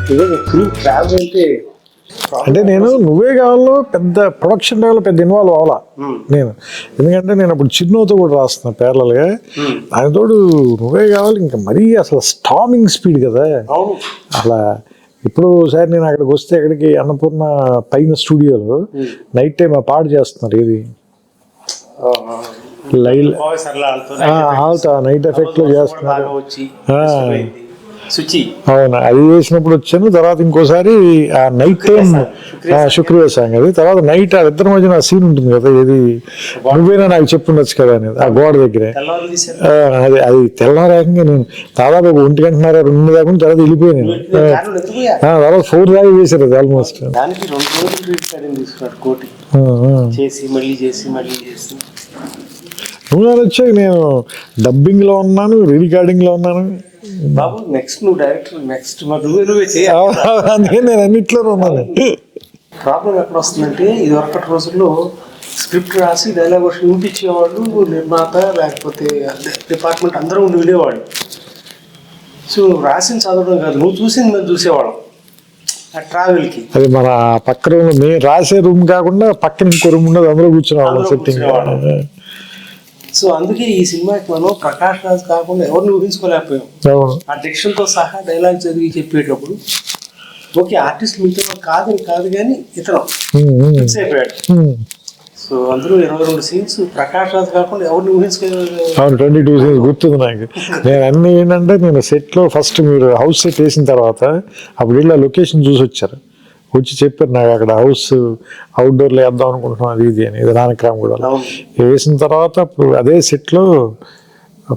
Travel అంటే నేను నువ్వే కావాలో పెద్ద ప్రొడక్షన్ లెవెల్ పెద్ద ఇన్వాల్వ్ అవ్వాలా నేను. ఎందుకంటే నేను అప్పుడు చిన్నోతో కూడా రాస్తున్నా ప్యారలల్గా. దానితోడు నువ్వే కావాలి ఇంకా మరీ అసలు స్టామింగ్ స్పీడ్ కదా అలా. ఇప్పుడు సార్ నేను అక్కడికి వస్తే అక్కడికి అన్నపూర్ణ పైన స్టూడియోలో నైట్ టైం ఆ పాడు చేస్తున్నారు. ఇది లైవ్ నైట్ ఎఫెక్ట్ లో చేస్తున్నారు. అవును, అది చేసినప్పుడు వచ్చాను. తర్వాత ఇంకోసారి ఆ నైట్ టైం శుక్రవార సాంగ్ అది. తర్వాత నైట్ ఆ ఇద్దరి మధ్యన సీన్ ఉంటుంది కదా, ఏది నువ్వేనా నాకు చెప్పుండొచ్చు కదా అనేది ఆ గోడ దగ్గరే. అది తెల్లారేకంగా నేను దాదాపు 1 గంటన్నర 2 దాకా తర్వాత వెళ్ళిపోయాను. తర్వాత 4 దాకా చేశారు అది ఆల్మోస్ట్. నువ్వు వచ్చాక నేను డబ్బింగ్ లో ఉన్నాను, రికార్డింగ్ లో ఉన్నాను. బాబు నెక్స్ట్ నువ్వు డైరెక్టర్, నెక్స్ట్ నువ్వే చేయాలి. అందుకే నేను అన్నిట్లోనే ఉన్నాను. ప్రాబ్లం ఎక్కడ వస్తుందంటే, ఇది వరకటి రోజుల్లో స్క్రిప్ట్ రాసి డైలాగ్ వర్షన్ వినిపించేవాళ్ళు నిర్మాత లేకపోతే డిపార్ట్మెంట్ అందరూ ఉండి వినేవాళ్ళు. సో రాసిన చదవడం కాదు, నువ్వు చూసింది మేము చూసేవాళ్ళం ఆ ట్రావెల్కి. అది మన పక్క రూమ్, మేము రాసే రూమ్ కాకుండా పక్కన ఇంకో రూమ్ ఉండదు, అందరూ కూర్చునేవాళ్ళం సెట్టింగ్. సో అందుకే ఈ సినిమాకి మనం ప్రకాష్ రాజ్ కాకుండా ఎవరిని ఊహించుకోలేకపోయాం. ఆ డిక్షన్తో సహా డైలాగ్ చదివి చెప్పేటప్పుడు ఓకే ఆర్టిస్ట్ మీతో కాదు కానీ ఇతను ఫిక్స్ అయిపోయాడు. సో అందులో 22 సీన్స్ ప్రకాష్ రాజ్ కాకుండా ఎవరిని ఊహించుకోలేదు. 22 సీన్స్ గుర్తుంది నాకు. నేను అన్ని ఏంటంటే, నేను సెట్లో ఫస్ట్ మీరు హౌస్ సెట్ వేసిన తర్వాత అప్పుడు వెళ్ళి లొకేషన్ చూసి వచ్చారు, వచ్చి చెప్పారు నాకు అక్కడ హౌస్ అవుట్డోర్లో వేద్దాం అనుకుంటున్నాం అది ఇది అని. ఇది నానక్రామ్ కూడా వేసిన తర్వాత అప్పుడు అదే సెట్లో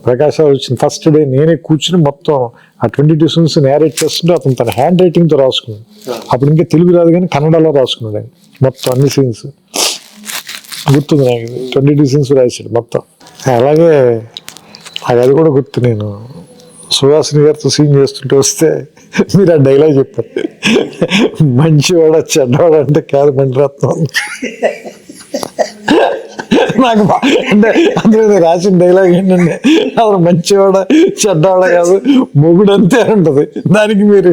ప్రకాష్ రావు వచ్చింది. ఫస్ట్ డే నేనే కూర్చుని మొత్తం ఆ 22 సీన్స్ నేరేట్ చేస్తుంటే అతను తన హ్యాండ్ రైటింగ్తో రాసుకున్నాడు. అప్పుడు ఇంకా తెలుగు రాదు కానీ కన్నడలో రాసుకున్నాడు ఆయన మొత్తం అన్ని సీన్స్. గుర్తుంది నాకు, 22 సీన్స్ రాశాడు మొత్తం. అలాగే అది కూడా గుర్తు. నేను సుహాసిని గారితో సీన్ చేస్తుంటే వస్తే మీరు ఆ డైలాగ్ చెప్పారు, మంచివాడ చెడ్డవాడ అంటే కాదు మణిరత్నం. నాకు అంటే అందులో రాసిన డైలాగ్ ఏంటంటే, అసలు మంచివాడ చెడ్డవాడ కాదు మొగుడు అంతే ఉంటుంది. దానికి మీరు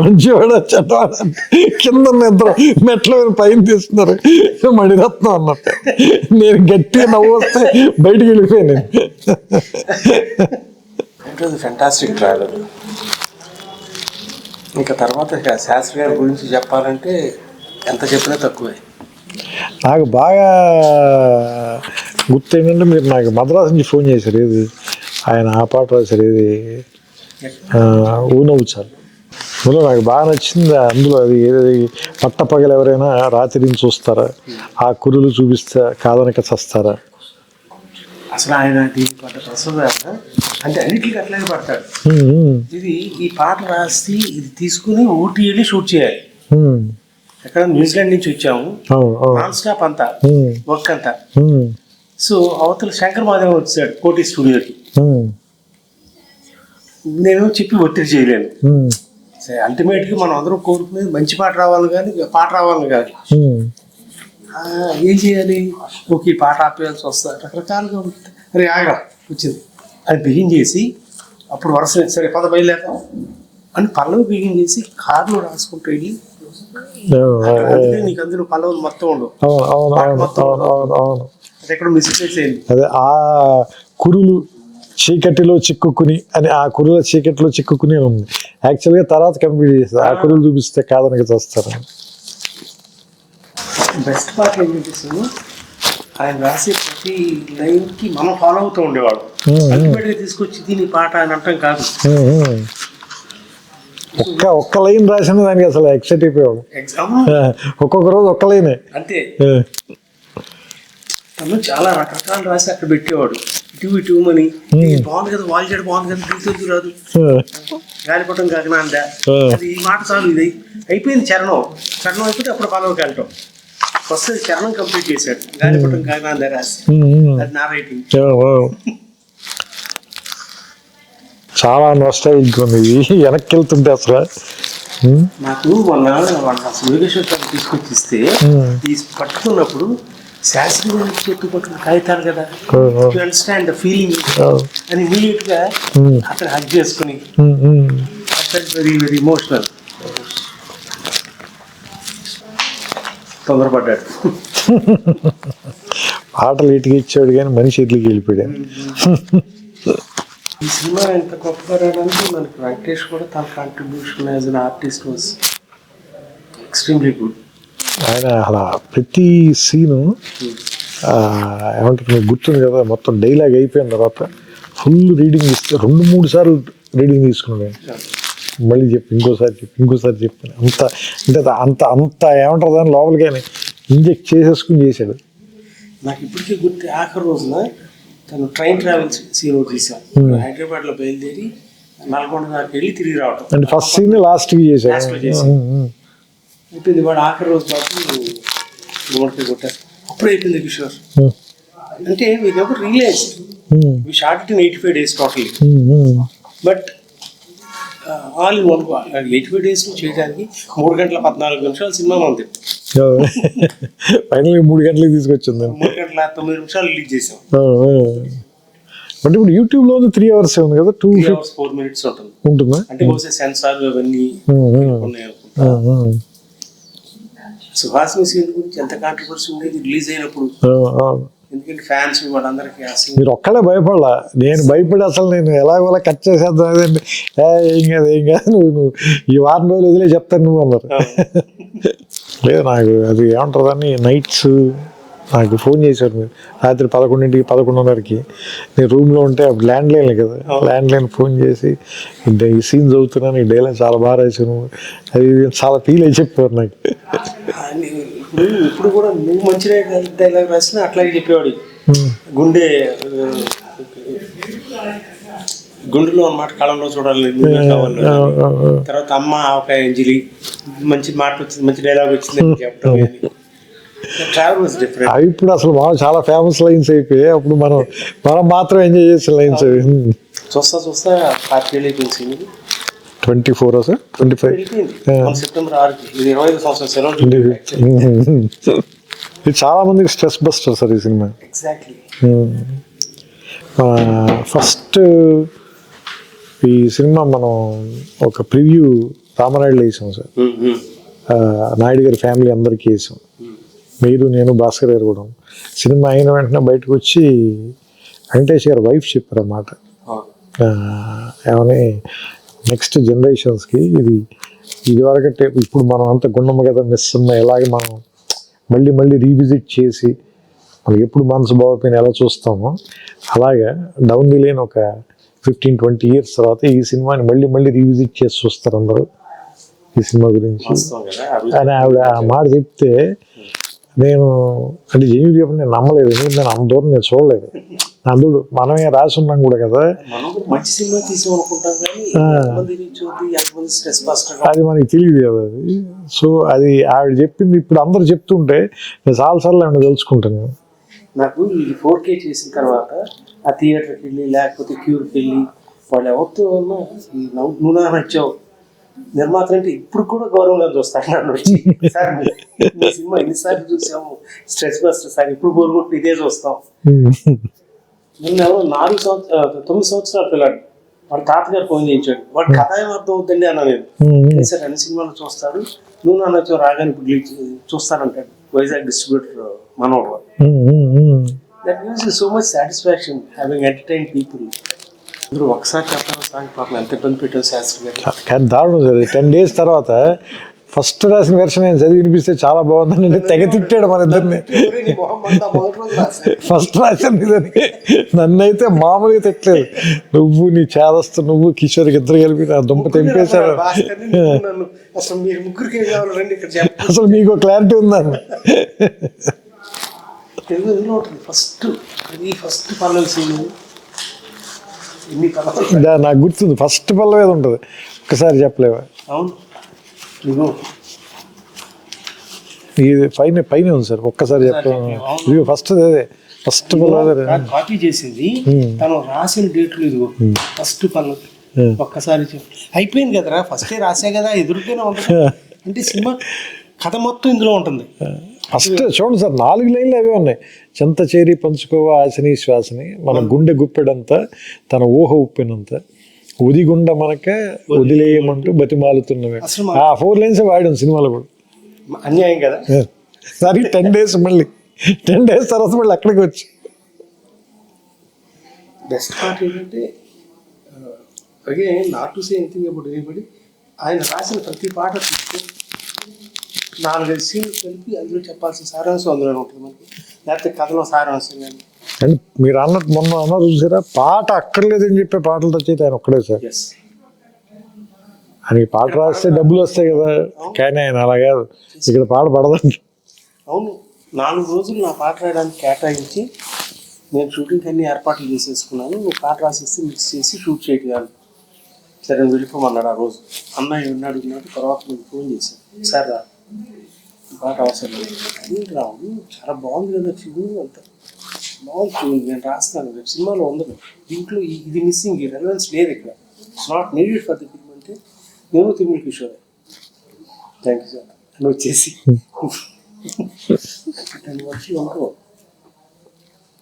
మంచివాడ చెడ్డవాడ అంటే కింద ఇద్దరు మెట్ల మీద పైన తీస్తున్నారు మణిరత్నం అన్నట్టు. నేను గట్టిగా నవ్వు వస్తే బయటికి వెళ్ళిపోయాను. Fantastic travel. ఇంకా తర్వాత శాస్త్రి గారి గురించి చెప్పాలంటే ఎంత చెప్పినా తక్కువే. నాకు బాగా గుర్తు ఏంటంటే, మీరు నాకు మద్రాసు నుంచి ఫోన్ చేశారు, ఏది ఆయన ఆ పాట రాశారు, ఏది ఊనవుచారు. అందులో నాకు బాగా నచ్చింది. అందులో అది ఏది పట్టపగలు ఎవరైనా రాత్రిని చూస్తారా, ఆ కురులు చూపిస్తే కాదనక చస్తారా. అసలు ఆయన దీనికి పడ్డ ప్రసవ అంటే అన్నిటికీ అట్లాగే పడతాడు. ఇది ఈ పాట రాసి ఇది తీసుకుని ఊటీ వెళ్ళి షూట్ చేయాలి. ఎక్కడ న్యూజిలాండ్ నుంచి వచ్చాము, నాన్ స్టాప్ అంతా వర్క్ అంతా. సో అవతల శంకర్ మాధవ్ వచ్చాడు కోటి స్టూడియోకి. నేను చెప్పి ఒత్తిడి చేయలేను. అల్టిమేట్గా మనం అందరం కోరుకునేది మంచి పాట రావాలి కానీ పాట రావాలని కాదు. ఏం చేయాలి, ఓకే పాట ఆపేయాల్సి వస్తుంది, రకరకాలుగా ఉంటుంది. అరే ఆగా వచ్చింది అది బిగిన్ చేసి అప్పుడు వరుస సరే పద బయలుదేరతాం అని పల్లవి బిగిన్ చేసి కార్లో రాసుకుంటూ వెళ్ళి నీకు అందులో పల్లవులు మొత్తం ఉండవు. అది ఎక్కడ మిస్ చేసేయండి. అదే ఆ కురులు చీకటిలో చిక్కుకుని అని, ఆ కురుల చీకటిలో చిక్కుకుని ఉంది. యాక్చువల్గా తర్వాత కంప్లీట్ చేస్తారు, ఆ కురులు చూపిస్తే కాదనక చేస్తారు. బెస్ట్ పార్ట్ ఏంటంటే, ఆయన రాసే ప్రతి లైన్కి మనం ఫాలో అవుతూ ఉండేవాడు. అల్టిమేట్గా తీసుకొచ్చి దీని పాట అని అంటాం కాదు. ఒక్క లైన్ రాసిన దానికి అసలు ఎక్సైట్ అయిపోయాడు. ఒక్కొక్క రోజు ఒక్క లైనే అంతే. తను చాలా రకరకాలు రాసి అక్కడ పెట్టేవాడు. ఇటు మని బాగుంది కదా, వాళ్ళు చేయడం బాగుంది కదా, తెలుసు రాదు గాలిపటం కాకినా అందా అది ఈ మాట చాలు, ఇది అయిపోయింది. చరణం అయిపోతే అప్పుడు పల్లవికి వెళ్ళటం ఫస్ట్ చరణం కంప్లీట్ చేశాడు. గాలిపటం కాకినా అందా రాసి, అది నా రైటింగ్. చాలా నోస్టాల్జిక్ ఉంది వెనక్కి వెళ్తుంటే అసలు. నాకు మొన్న అసలు యోగేశ్వర్ తీసుకొచ్చిస్తే పట్టుకున్నప్పుడు శాస్త్రి గురించి చెప్పి పట్టుకున్న కాగితాలు కదా, యు అండర్స్టాండ్ ద ఫీలింగ్ అని ఇమీడియట్ గా అక్కడ హగ్ చేసుకుని వెరీ వెరీ ఎమోషనల్. తొందరపడ్డాడు. పాటలు ఇటుకి ఇచ్చాడు కానీ మనిషి ఇట్లకి వెళ్ళిపోయాడు. ఈ సినిమా ఎంత గొప్పగా రావడానికి మనకి వెంకటేష్ కూడా తన contribution as an artist was extremely good. ఆయన అలా ప్రతి సీను ఏమంటారు మీకు గుర్తుంది కదా, మొత్తం డైలాగ్ అయిపోయిన తర్వాత ఫుల్ రీడింగ్ ఇస్తే 2-3 సార్లు రీడింగ్ తీసుకున్నాడు. మళ్ళీ చెప్పి ఇంకోసారి చెప్పాను. అంత అంటే అంత అంత ఏమంటారు దాని లోపలికి ఇంజెక్ట్ చేసేసుకుని చేశాడు. నాకు ఇప్పటికీ గుర్తు ఆఖరి రోజున తను ట్రైన్ ట్రావెల్స్ సీన్ తీసాం. హైదరాబాద్లో బయలుదేరి నల్గొండ దాకా వెళ్ళి తిరిగి రావటం. అంటే ఫస్ట్ సీన్ లాస్ట్కి చేశాడు. అయిపోయింది. వాడు ఆఖరి రోజు మాత్రం గుమ్మడికాయ కొట్టారు. అప్పుడు అయిపోయింది కిషోర్. అంటే మీకు ఎవరు realize we shot it in 85 days totally. But all in one 85 days చేయడానికి 3 గంటల 14 నిమిషాలు సినిమా ఉంది. ఫైనల్ 3 గంటలకి తీసుకొచ్చింది. 3 గంటల 9 నిమిషాలు రిలీజ్ చేసాం. అంటే ఇప్పుడు యూట్యూబ్లో ఉంది 3 hours ఉంది కదా, 2 hours 4 minutes ఉంటుందా? అంటే బహుశా సెన్సార్ అవన్నీ ఉన్నాయి అనుకుంటా. సుహాసిని సీన్ గురించి ఎంత కాంట్రవర్సీ ఉండేది రిలీజ్ అయినప్పుడు. ఎందుకంటే ఫ్యాన్స్ వాళ్ళందరికీ మీరు ఒక్కడే భయపడలా, నేను భయపడి అసలు నేను ఎలాగోలా కట్ చేసేద్దాం అదండి. ఏం కాదు నువ్వు ఈ వారం రోజులు వదిలే చెప్తాను నువ్వు అన్నారు. లేదు నాకు అది ఏమంటారు దాన్ని నైట్స్ నాకు ఫోన్ చేశారు మీరు రాత్రి 11ంటికి 11:30కి నేను రూమ్లో ఉంటే అప్పుడు ల్యాండ్లైన్ కదా, ల్యాండ్లైన్ ఫోన్ చేసి ఈ సీన్ చదువుతున్నాను, ఈ డైలాగ్ చాలా బాగా రాశాను, అది చాలా ఫీల్ అయి చెప్పారు నాకు. ఇప్పుడు కూడా నువ్వు మంచి డైలాగ్ రాసినా అట్లాగే చెప్పేవాడు. గుండెలో అన్నమాట, కళంలో చూడాలి. తర్వాత అమ్మ ఆవకాయ అంజలి మంచి మాట వచ్చింది, మంచి డైలాగ్ వచ్చింది చెప్పడం. అవి ఇప్పుడు అసలు చాలా ఫేమస్ లైన్స్ అయిపోయాయి. అప్పుడు మనం మాత్రం ఎంజాయ్ చేసే లైన్స్ అవి. చూస్తా 24 సార్ 25 సెప్టెంబర్ 6కి 25 సంవత్సరం సెలవు. ఇది చాలా మందికి స్ట్రెస్ బస్టర్ సార్ ఈ సినిమా. ఎగ్జాక్ట్లీ. ఫస్ట్ ఈ సినిమా మనం ఒక ప్రివ్యూ రామనాయుడులో వేసాం సార్. నాయుడు గారి ఫ్యామిలీ అందరికీ వేసాం. మీరు నేను భాస్కర్ గారు కూడా. సినిమా అయిన వెంటనే బయటకు వచ్చి వెంకటేష్ గారి వైఫ్ చెప్పారు అన్నమాట, ఏమని నెక్స్ట్ జనరేషన్స్కి ఇది వరకంటే ఇప్పుడు మనం అంత గుండమ్మ కదా మిస్ ఉన్న, ఎలాగే మనం మళ్ళీ రీవిజిట్ చేసి మనకి ఎప్పుడు మనసు బాగోపోయిన ఎలా చూస్తామో అలాగా డౌన్ ది లేన్ ఒక 15-20 years తర్వాత ఈ సినిమాని మళ్ళీ రీవిజిట్ చేసి చూస్తారు అందరూ ఈ సినిమా గురించి అని ఆవిడ ఆ మాట చెప్తే నేను అంటే ఏమి చెప్పండి నేను నమ్మలేదు. ఎందుకంటే నేను అంత దూరం నేను చూడలేదు. అందుడు మనమే రాసి ఉన్నాం కూడా కదా, మంచి సినిమా అది మనకి తెలియదు కదా అది. సో అది ఆవిడ చెప్పింది ఇప్పుడు అందరు చెప్తుంటే నేను చాలాసార్లు ఆవిడ తెలుసుకుంటాను. నాకు ఇది 4K చేసిన తర్వాత ఆ థియేటర్కి వెళ్ళి లేకపోతే క్యూర్కి వెళ్ళి వాళ్ళు ఎవరితో ఉన్నా నువ్వు నచ్చావు నిర్మాత అంటే ఇప్పుడు కూడా గౌరవంగా చూస్తాను. నన్ను వచ్చి సార్ మీ సినిమా ఎన్నిసార్లు చూసాము, స్ట్రెస్ బస్టర్ సార్, ఇప్పుడు కోరుకుంటూ ఇదే చూస్తాం. నిన్న 9 సంవత్సరాలు పిల్లాడు వాడు తాతగారు ఫోన్ చేయించాడు. వాడు కథ ఏం అర్థం అవుతుందండి అన్నా నేను. సార్ అన్ని సినిమాలు చూస్తాడు, నువ్వు నాన్న వచ్చావు రాగానే ఇప్పుడు చూస్తానంటాడు. వైజాగ్ డిస్ట్రిబ్యూటర్ మనోడు. That gives so much satisfaction having entertain people. అందరూ ఒకసారి చెప్పాను సార్ పాపం ఎంత ఇబ్బంది పెట్టారు శాస్త్రి గారు. కానీ దారుణం సార్ 10 days తర్వాత ఫస్ట్ రాసిన వెర్షన్ నేను చదివి వినిపిస్తే చాలా బాగుందని తెగ తిట్టాడు మన ఇద్దరిని. ఫస్ట్ రాసింది నన్ను అయితే మామూలుగా తిట్టలేదు. నువ్వు నీ చేదస్తు నువ్వు కిషోర్కి ఇద్దరు కలిపి నా దుంప తెంపేశారు. అసలు మీకు క్లారిటీ ఉందని నాకు గుర్తుంది. ఫస్ట్ పల్లవి ఏది ఉంటుంది ఒక్కసారి చెప్పలేవా? ఇది పైన ఉంది సార్, ఒక్కసారి చెప్పలేము. ఇది ఫస్ట్ అదే ఫస్ట్ పల్లవి కాపీ చేసింది తను రాసిన డేట్లు. ఇదిగో ఫస్ట్ పల్లవి ఒక్కసారి అయిపోయింది కదరా, ఫస్టే రాసే కదా, ఎదురుగానే ఉంటుంది. అంటే సినిమా కథ మొత్తం ఇందులో ఉంటుంది. ఫస్ట్ చూడండి సార్ 4 లైన్లు అవే ఉన్నాయి. చెంత చేరి పంచుకోవా ఆశని శ్వాసని, మన గుండె గుప్పెడంతా తన ఊహ ఉప్పినంత, ఉదిగుండ మనక వదిలేయమంటూ బతిమాలుతున్నవే. ఆ 4 lines వాడాం సినిమాలో కూడా. అన్యాయం కదా. సరే 10 days మళ్ళీ 10 days తర్వాత మళ్ళీ అక్కడికి వచ్చి బెస్ట్ పార్ట్ ఏంటంటే again not to say anything about anybody, ఆయన రాసిన ప్రతి పాట చూస్తే 4-5 సీన్లు కలిపి అందులో చెప్పాల్సిన సారాంశం అందులో ఉంటుంది మనకి, లేకపోతే కథలో సారాంశం కానీ. అండ్ మీరు అన్నట్టు మొన్న అన్నారు చూసారా, పాట అక్కర్లేదని చెప్పే పాటలతో వచ్చేది ఆయన ఒక్కడే సార్. ఎస్, ఆయనకి పాట రాస్తే డబ్బులు వస్తాయి కదా, కానీ ఆయన అలా కాదు, ఇక్కడ పాట పడదండి. అవును, 4 రోజులు నా పాట రాయడానికి కేటాయించి నేను షూటింగ్కి అన్ని ఏర్పాట్లు చేసేసుకున్నాను, నువ్వు పాట రాసేసి మిక్స్ చేసి షూట్ చేయగలను. సరే నేను వెళ్ళిపోమన్నాడు ఆ రోజు. అన్నయ్య ఉన్నాడు, తర్వాత నేను ఫోన్ చేశాను, సార్ రా ఈ పాట అవసరం లేదు. ఏంటి రావు చాలా బాగుంది కదా ట్యూన్, అంత బాగుంది ట్యూన్, నేను రాస్తాను, రేపు సినిమాలో ఉండదు, దీంట్లో ఇది మిస్సింగ్, ఈ రెలవెన్స్ లేదు ఇక్కడ, it's not needed for the film అంటే నేను Tirumala Kishore thank you sir అని వచ్చేసి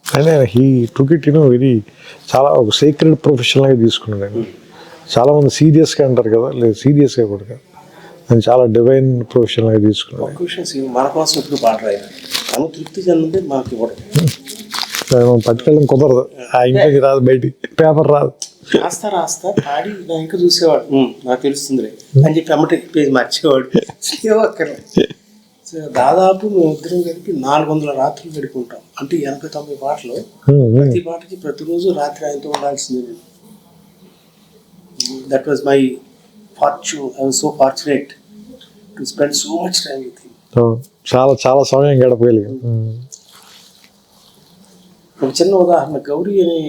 అయినా హీ టుక్ ఇట్ వెరీ చాలా ఒక సీక్రెట్ ప్రొఫెషనల్గా తీసుకున్నాడు ఆయన. చాలామంది సీరియస్గా అంటారు కదా, లేదు సీరియస్గా కూడా కాదు, ఆయన చాలా డివైన్ ప్రొఫెషనల్గా తీసుకున్నాడు. ఒక విషయం, మన కోసం ఎప్పుడు పాట రాయాలి, తను తృప్తి చెందితే మనకి ఇవ్వడం, మనం పట్టుకెళ్ళడం కుదరదు, ఆ ఇంటికి రాదు, బయటికి పేపర్ రాదు, రాస్తా పాడి నా ఇంకా చూసేవాడు, నాకు తెలుస్తుందిలే అని చెప్పి అమ్మటి పేజ్ మార్చేవాడు. దాదాపు మేము ఇద్దరం కలిపి 400 రాత్రులు గడుపుకుంటాం, అంటే 89 పాటలు, ప్రతి పాటకి ప్రతిరోజు రాత్రి ఆయనతో ఉండాల్సిందే. That was my fortune, I was so fortunate to spend so much time with him. చాలా చాలా సమయం గడపగలిగాం. ఒక చిన్న ఉదాహరణ, గౌరీ అనే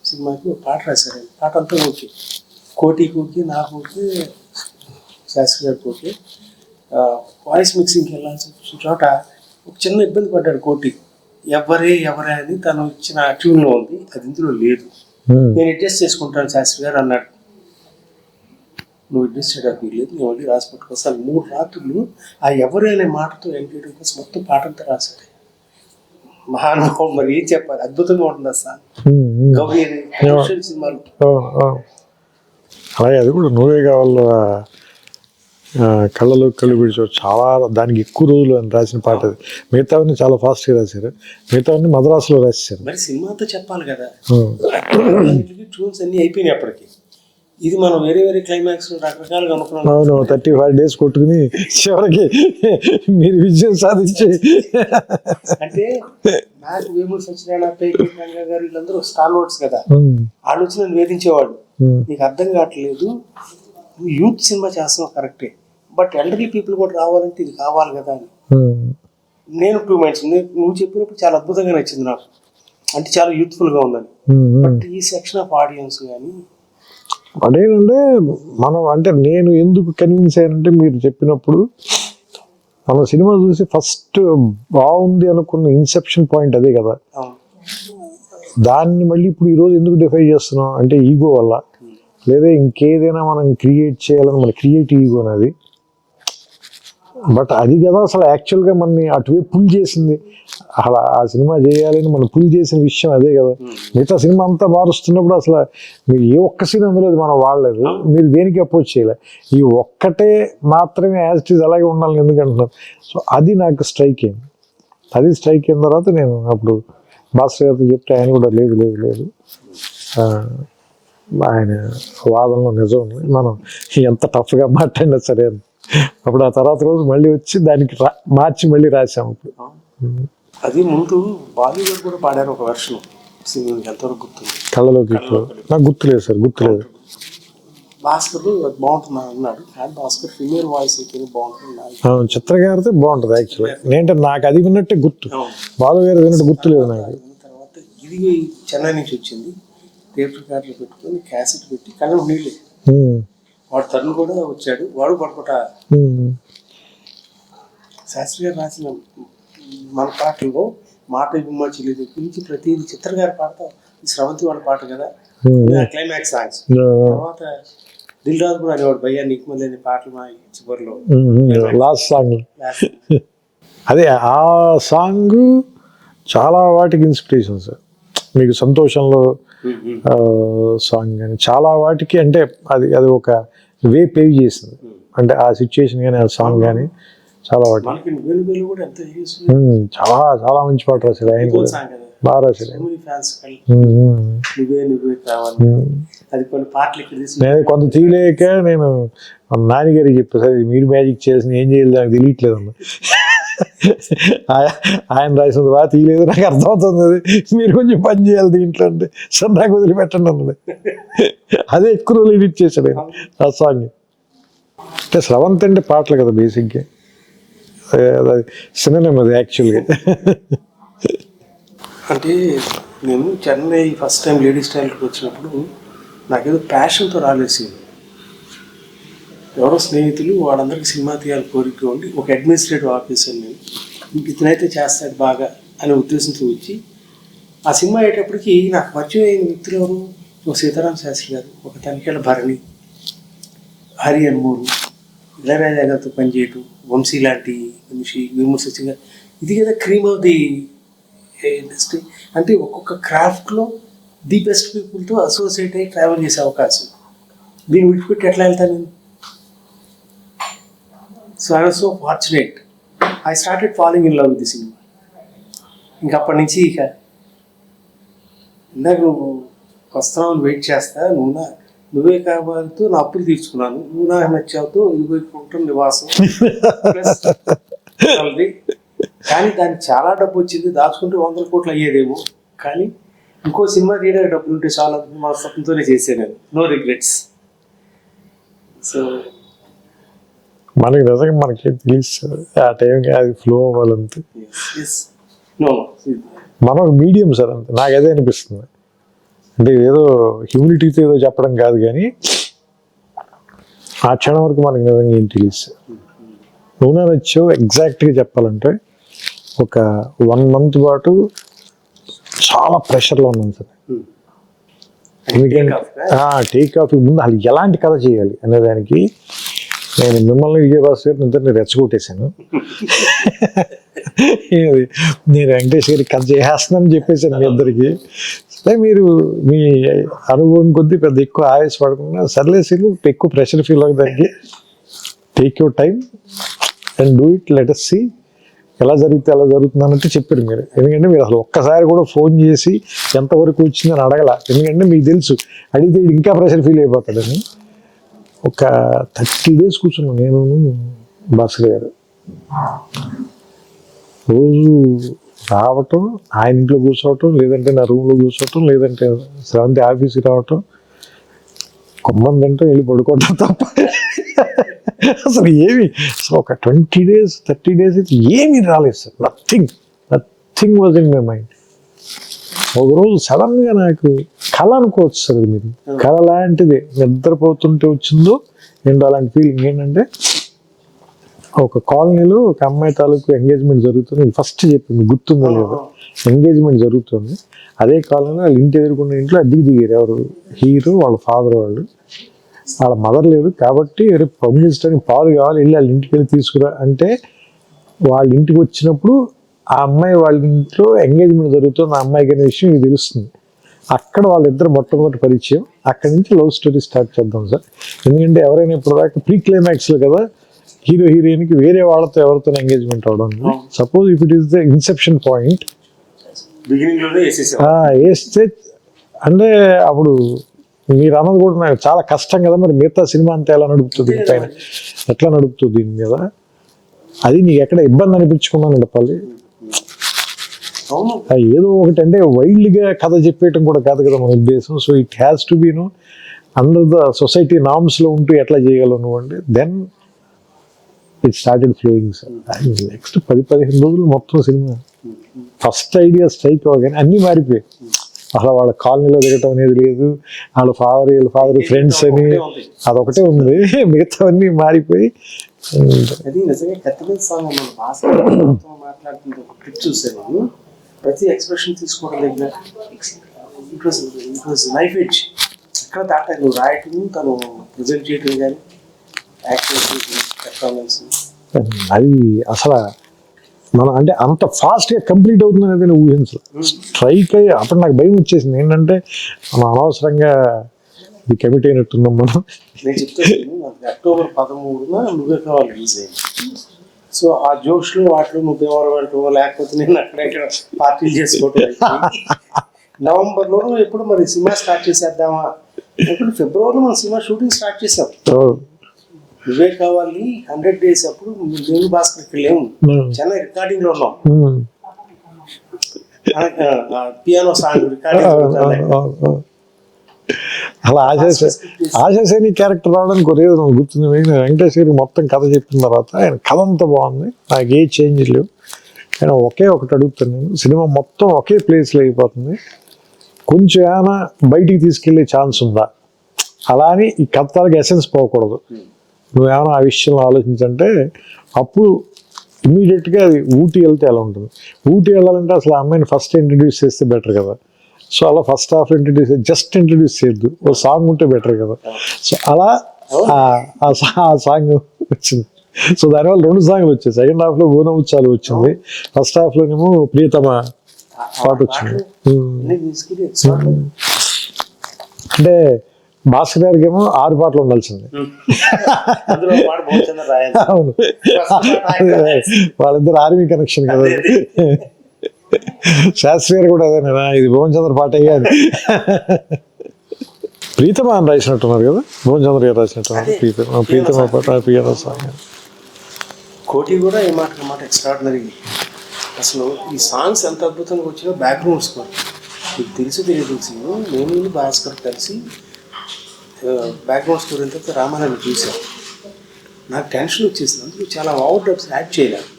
సినిమాకి ఒక పాట రాశారు, పాట అంతా ఓకే, కోటికి ఓకే, నాకు ఓకే, శాస్త్రి గారికి ఓకే. వాయిస్ మిక్సింగ్కి వెళ్ళాల్సిన చోట ఒక చిన్న ఇబ్బంది పడ్డాడు కోటి, ఎవరే అని తను ఇచ్చిన ట్యూన్లో ఉంది, అది ఇందులో లేదు, నేను అడ్జస్ట్ చేసుకుంటాను శాస్త్రి గారు అన్నాడు. నువ్వు అడ్జస్ట్ చేయడానికి లేదు, నేను మళ్ళీ రాసి పట్టుకొస్తాను. 3 రాత్రులు ఆ ఎవరే అనే మాటతో ఎంకేయడం కోసం మొత్తం పాటంతా రాశాడు. మహానుభావం, మరి ఏం చెప్పాలి, అద్భుతంగా ఉంటుంది సార్ గౌరీ అనే కమర్షియల్ సినిమాలు. అలాగే అది కూడా నువ్వే కావాలి, కళ్ళలో కళ్ళు పిడిచారు, చాలా దానికి ఎక్కువ రోజులు అని రాసిన పాట అది. మిగతావన్నీ చాలా ఫాస్ట్గా రాశారు, మిగతావన్నీ మద్రాసులో రాశారు. మరి సినిమా అంతా చెప్పాలి కదా, ట్యూన్స్ అన్నీ అయిపోయినాయి అప్పటికి. ఇది మనం వేరే క్లైమాక్స్ రకరకాలుగా అనుకున్నాం. అవును, 35 days కొట్టుకుని చివరికి మీరు విజయం సాధించి, అంటే నాకు వేమూరి సత్యనారాయణ, పేకి రంగా గారు వీళ్ళందరూ స్టార్ వర్డ్స్ కదా, వాళ్ళు వచ్చి నన్ను వేధించేవాడు, నీకు అర్థం కావట్లేదు, నువ్వు యూత్ సినిమా చేస్తున్నావు కరెక్టే, బట్ ఎల్డర్లీ పీపుల్ కూడా రావాలంటే ఇది కావాలి కదా అని. నేను 2 minds, నువ్వు చెప్పినప్పుడు చాలా అద్భుతంగా నచ్చింది నాకు, అంటే చాలా యూత్ఫుల్గా ఉందని. బట్ ఈ సెక్షన్ ఆఫ్ ఆడియన్స్ కానీ అదేంటంటే మనం, అంటే నేను ఎందుకు కన్విన్స్ అయ్యానంటే మీరు చెప్పినప్పుడు మన సినిమా చూసి ఫస్ట్ బాగుంది అనుకున్న ఇన్సెప్షన్ పాయింట్ అదే కదా, దాన్ని మళ్ళీ ఇప్పుడు ఈరోజు ఎందుకు డిఫై చేస్తున్నాం అంటే ఈగో వల్ల, లేదా ఇంకేదైనా మనం క్రియేట్ చేయాలని మన క్రియేటివ్ ఈగో అనేది. బట్ అది కదా అసలు యాక్చువల్గా మనని అటువైపు పుల్ చేసింది, అలా ఆ సినిమా చేయాలని మనం పుల్ చేసిన విషయం అదే కదా. మిగతా సినిమా అంతా మారుస్తున్నప్పుడు అసలు మీరు ఏ ఒక్క సీన్ అందులో మనం వాడలేదు, మీరు దేనికి అప్రోచ్ చేయలేదు, ఈ ఒక్కటే మాత్రమే యాజ్ ఇట్ ఈజ్ అలాగే ఉండాలని ఎందుకు అంటున్నారు. సో అది నాకు స్ట్రైక్ అయింది. అది స్ట్రైక్ అయిన తర్వాత నేను అప్పుడు భాస్కర్ గారితో చెప్తే ఆయన కూడా లేదు ఆయన వాదనలో నిజం ఉంది, మనం ఎంత టఫ్గా మాట్లాడినా సరే అని. అప్పుడు ఆ తర్వాత రోజు మళ్ళీ వచ్చి దానికి మార్చి మళ్ళీ రాసాము. అది ముందు బాలీవుడ్ కూడా పాడారు ఒక వెర్షన్, ఎంతవరకు గుర్తుంది, కళ్ళలోకి నాకు గుర్తులేదు సార్, గుర్తులేదు. భాస్కర్ బాగుంటుంది అన్నాడు, భాస్కర్ ఫీమేల్ వాయిస్ అయితే బాగుంటుంది, చిత్ర గారితో బాగుంటుంది యాక్చువల్లీ. నేనంటే నాకు అది విన్నట్టే గుర్తు, బాలు గారు విన్నట్టు గుర్తులేదు నాకు. తర్వాత ఇది చెన్నై నుంచి వచ్చింది, టేప్ రికార్డులు పెట్టుకొని క్యాసెట్ పెట్టి కళ్ళం నీళ్ళు, వాడు తరుణ్ కూడా వచ్చాడు, వాడు పడుకుంటా. శాస్త్రి గారు రాసిన మన పాటల్లో మాట గుమ్మ చెల్లి దగ్గర నుంచి ప్రతిదీ చిత్ర గారి పాట, స్రవంతి వాళ్ళ పాట కదా క్లైమాక్స్ సాంగ్స్. తర్వాత దిల్ రాజు కూడా అనేవాడు, భయ్యా నీకు మళ్ళీ పాటలు మా చివరిలో లాస్ట్ సాంగ్. అదే ఆ సాంగ్ చాలా వాటికి ఇన్స్పిరేషన్ సార్. మీకు సంతోషంలో సాంగ్ కానీ చాలా వాటికి, అంటే అది ఒక వే పేవ్ చేసింది, అంటే ఆ సిచ్యుయేషన్ కానీ ఆ సాంగ్ కానీ చాలా వాటి మనకి నువ్వేలు వేలు కూడా ఎంత చాలా చాలా మంచి పాట రాశాడు ఆయన కూడా బాగా రాశాడు ఆయన. ఫ్యాన్స్ ఉమ్. నువ్వే కావాలి అది కొన్ని పాటలు ఇక్కడ నేను కొంత తీయలేక నేను మా నాన్నగారికి చెప్పాను సార్ మీరు మ్యాజిక్ చేసిన ఏం చేయాలి నాకు తెలియట్లేదు అన్న. ఆయన రాసినది బాగా తీయలేదు నాకు అర్థమవుతుంది అది మీరు కొంచెం పని చేయాలి దీంట్లో అంటే సార్ నాకు వదిలిపెట్టండి అన్నది. అదే ఎక్కువ రోజులు ఎడిట్ చేశాడు ఆయన ఆ సాంగ్. అంటే స్రవంత్ అంటే పాటలు కదా బేసిక్గా, అది సినిమా అది యాక్చువల్గా. అంటే నేను చెన్నై ఫస్ట్ టైం లేడీస్ స్టైల్కి వచ్చినప్పుడు నాకేదో ప్యాషన్తో రాలేసి ఎవరో స్నేహితులు వాళ్ళందరికీ సినిమా తీయాలి కోరిక ఉండి ఒక అడ్మినిస్ట్రేటివ్ ఆఫీసర్ నేను ఇతనైతే చేస్తాడు బాగా అనే ఉద్దేశంతో వచ్చి ఆ సినిమా అయ్యేటప్పటికి నాకు పరిచయం అయిన వ్యక్తులు ఎవరు, ఒక సీతారాం శాస్త్రి గారు, ఒక తనిఖీల భరణి, హరి అన్మూరు, ఇళయరాజా గారితో పనిచేయటం, వంశీ లాంటి మనిషి, విమర్శించగా ఇది కదా క్రీమ్ ఆఫ్ ది ఇండస్ట్రీ. అంటే ఒక్కొక్క క్రాఫ్ట్లో ది బెస్ట్ పీపుల్తో అసోసియేట్ అయ్యి ట్రావెల్ చేసే అవకాశం. దీన్ని విడిచిపెట్టి ఎట్లా వెళ్తాను నేను? So I was so fortunate. I started following in love with the cinema. ఇంక అప్పటి నుంచి ఇక ఇందాక నువ్వు వస్తున్నావు వెయిట్ చేస్తా, నువ్వే కావాలతో నా అప్పులు తీర్చుకున్నాను, నువ్వు నాకు నచ్చావుతో ఇదిగోకుంటాం నివాసం ప్లస్ కానీ దానికి చాలా డబ్బు వచ్చింది, దాచుకుంటే 100 కోట్లు అయ్యేదేమో. కానీ ఇంకో సినిమా తీయడానికి డబ్బులు ఉంటే చాలా మా స్వప్నంతోనే చేశాను నేను. No regrets. సో మనకి నిజంగా మనకి తెలుసు ఆ టైంకి అది ఫ్లో అవ్వాలంతే. మనం మీడియం సార్ అంతే, నాకు అదే అనిపిస్తుంది. అంటే ఏదో హ్యూమిలిటీతో ఏదో చెప్పడం కాదు కానీ ఆ క్షణం వరకు మనకి నిజంగా ఏం తెలుసు. నువ్వు నచ్చో ఎగ్జాక్ట్గా చెప్పాలంటే ఒక 1 month పాటు చాలా ప్రెషర్లో ఉన్నాను సార్. ఎందుకంటే టేక్ ఆఫ్ ముందు అసలు ఎలాంటి కథ చేయాలి అనే దానికి నేను మిమ్మల్ని విజయభాస్కర్ గారిని ఇద్దరిని రెచ్చగొట్టేశాను. నేను వెంకటేష్ గారికి కథ చేసేస్తున్నానని చెప్పేసాను మీ ఇద్దరికి. సరే మీరు మీ అనుభవం కొద్దీ పెద్ద ఎక్కువ ఆవేశపడకుండా సర్లేసి ఎక్కువ ప్రెషర్ ఫీల్ అవ్వడానికి take your time and do it, let us see ఎలా జరిగితే ఎలా జరుగుతుంది అన్నట్టు చెప్పారు మీరు. ఎందుకంటే మీరు అసలు ఒక్కసారి కూడా ఫోన్ చేసి ఎంతవరకు వచ్చిందని అడగల. ఎందుకంటే మీకు తెలుసు అడిగితే ఇంకా ప్రెషర్ ఫీల్ అయిపోతాడని. ఒక 30 days కూర్చున్నాను నేను భాస్కర్ గారు. రోజు రావటం, ఆయన ఇంట్లో కూర్చోవటం, లేదంటే నా రూమ్లో కూర్చోవటం, లేదంటే శ్రవంతి ఆఫీస్కి రావటం, కొమ్మం తింటాం, వెళ్ళి పడుకోవటం తప్ప అసలు ఏమి ఒక 20 days 30 days అయితే ఏమీ రాలేదు sir. Nothing was in my mind. ఒకరోజు సడన్గా నాకు కళ అనుకోవచ్చు సార్, మీరు కళ లాంటిది నిద్రపోతుంటే వచ్చిందో ఏంటో అలాంటి ఫీలింగ్. ఏంటంటే ఒక కాలనీలో ఒక అమ్మాయి తాలూకు ఎంగేజ్మెంట్ జరుగుతుంది. ఫస్ట్ చెప్పింది గుర్తుందో లేదో, ఎంగేజ్మెంట్ జరుగుతుంది. అదే కాలనీలో వాళ్ళ ఇంటి ఎదుర్కొన్న ఇంట్లో అద్దెకి దిగారు. ఎవరు హీరో వాళ్ళ ఫాదర్, వాళ్ళ మదర్ లేదు కాబట్టి రేపు పంపించడానికి పాలు కావాలి, వెళ్ళి వాళ్ళ ఇంటికి వెళ్ళి తీసుకురా అంటే వాళ్ళ ఇంటికి వచ్చినప్పుడు ఆ అమ్మాయి వాళ్ళ ఇంట్లో ఎంగేజ్మెంట్ జరుగుతుంది, ఆ అమ్మాయికి అనే విషయం మీకు తెలుస్తుంది. అక్కడ వాళ్ళిద్దరు మొట్టమొదటి పరిచయం. అక్కడి నుంచి లవ్ స్టోరీ స్టార్ట్ చేద్దాం సార్. ఎందుకంటే ఎవరైనా ఇప్పుడు దాకా ప్రీ క్లైమాక్స్లో కదా హీరో హీరోయిన్కి వేరే వాళ్ళతో ఎవరితో ఎంగేజ్మెంట్ అవడం. Suppose if it is the Inception point వేస్తే అంటే అప్పుడు మీరు అన్నది కూడా నాకు చాలా కష్టం కదా, మరి మిగతా సినిమా అంతా ఎలా నడుపుతుంది, పైన ఎట్లా నడుపుతుంది దీని మీద, అది నీకు ఎక్కడ ఇబ్బంది అనిపించుకున్నాను చెప్పాలి. ఏదో ఒకటి అంటే వైల్డ్గా కథ చెప్పేయటం కూడా కాదు కదా మన ఉద్దేశం. So it has to be under the society నార్మ్స్లో ఉంటూ ఎట్లా చేయగలవు నువ్వు అంటే then it started flowing sir. Next 10-15 రోజులు మొత్తం సినిమా ఫస్ట్ ఐడియా స్ట్రైక్ అవ్వగానే అన్నీ మారిపోయాయి. అసలు వాళ్ళ కాలనీలో దిగటం అనేది లేదు, వీళ్ళ ఫాదర్ ఫ్రెండ్స్ అని అదొకటే ఉంది, మిగతావన్నీ మారిపోయి. అది నిజంగా కత్తిమీద సాంగ్ మన మాట్లాడుతుంది ఒక క్లిప్ చూసాను. ప్రతి ఎక్స్ప్రెషన్ తీసుకోవడం దగ్గర ఇట్ వాజ్ నైఫ్ ఎడ్జ్. ఎక్కడ దాటా నువ్వు రాయటం, తను ప్రజెంట్ చేయటం కానీ యాక్టింగ్ పెర్ఫార్మెన్స్ అది అసలు మనం అంటే అంత ఫాస్ట్గా కంప్లీట్ అవుతుంది అనేది నేను ఊహించలేదు. స్ట్రైక్ అయ్యి అప్పుడు నాకు భయం వచ్చేసింది. ఏంటంటే మనం అనవసరంగా ఇది కమిట్ అయినట్టున్నాం మనం. నేను చెప్తాను, October 13న నువ్వే కావాలి రిలీజ్ అయింది. సో ఆ జోక్స్ లో వాటిలో నువ్వు ఎవరు వెళ్ళటం లేకపోతే నేను అక్కడెక్కడ పార్టీలు చేసుకోవటం అయిపోయింది. నవంబర్ లో ఎప్పుడు మరి సినిమా స్టార్ట్ చేసేద్దామా ఇప్పుడు ఫిబ్రవరిలో మనం సినిమా షూటింగ్ స్టార్ట్ చేసాం. నువ్వే కావాలి 100 days అప్పుడు నేను భాస్కర్కి లేవు చెన్నై రికార్డింగ్ లో ఉన్నాం. Piano song recording. అలా ఆశాసేని క్యారెక్టర్ రావడానికి ఒరే గుర్తుంది. వెంకటేష్ గారికి మొత్తం కథ చెప్పిన తర్వాత ఆయన కథ అంతా బాగుంది, నాకు ఏ చేంజ్ లేవు. ఆయన ఒకే ఒకటి అడుగుతాను, నేను సినిమా మొత్తం ఒకే ప్లేస్లో అయిపోతుంది, కొంచెం ఏమైనా బయటికి తీసుకెళ్లే ఛాన్స్ ఉందా? అలా అని ఈ కథలకు ఎసెన్స్ పోకూడదు, నువ్వేమైనా ఆ విషయంలో ఆలోచించంటే అప్పుడు ఇమీడియట్గా అది ఊటీ వెళ్తే ఎలా ఉంటుంది. ఊటీ వెళ్ళాలంటే అసలు ఆ అమ్మాయిని ఫస్ట్ ఇంట్రడ్యూస్ చేస్తే బెటర్ కదా. సో అలా ఫస్ట్ హాఫ్ జస్ట్ ఇంట్రడ్యూస్ చేయొద్దు, ఓ సాంగ్ ఉంటే బెటర్ కదా. సో అలా ఆ సాంగ్ వచ్చింది. సో దానివల్ల 2 సాంగ్లు వచ్చాయి. సెకండ్ హాఫ్లో బోనం ఉత్సవాలు వచ్చింది, ఫస్ట్ హాఫ్లోనేమో ప్రియతమ పాట వచ్చింది. అంటే భాస్కర్ గారికి ఏమో 6 పాటలు ఉండాల్సింది. అవును, వాళ్ళిద్దరు ఆర్మీ కనెక్షన్ కదా. శాస్త్రి గారు కూడా అదేనా, ఇది భువన్ చంద్ర పాట అయ్యాది. ప్రీతమ అని రాసినట్టున్నారు కదా, భువన్ చంద్ర గారు రాసినట్టున్నారు ప్రీతమ పాట పియానో సాంగ్. కోటి కూడా ఏ మాట ఎక్స్ట్రాడినరీ. అసలు ఈ సాంగ్స్ ఎంత అద్భుతంగా వచ్చినా బ్యాక్గ్రౌండ్ స్కోర్ మీకు తెలియదు. నేను భాస్కర్ కలిసి బ్యాక్గ్రౌండ్ స్కోర్ ఎంత రామాయణాన్ని చూసాను, నాకు టెన్షన్ వచ్చేసింది. అందుకు చాలా అవుట్ డబ్స్ యాడ్ చేయలేదు,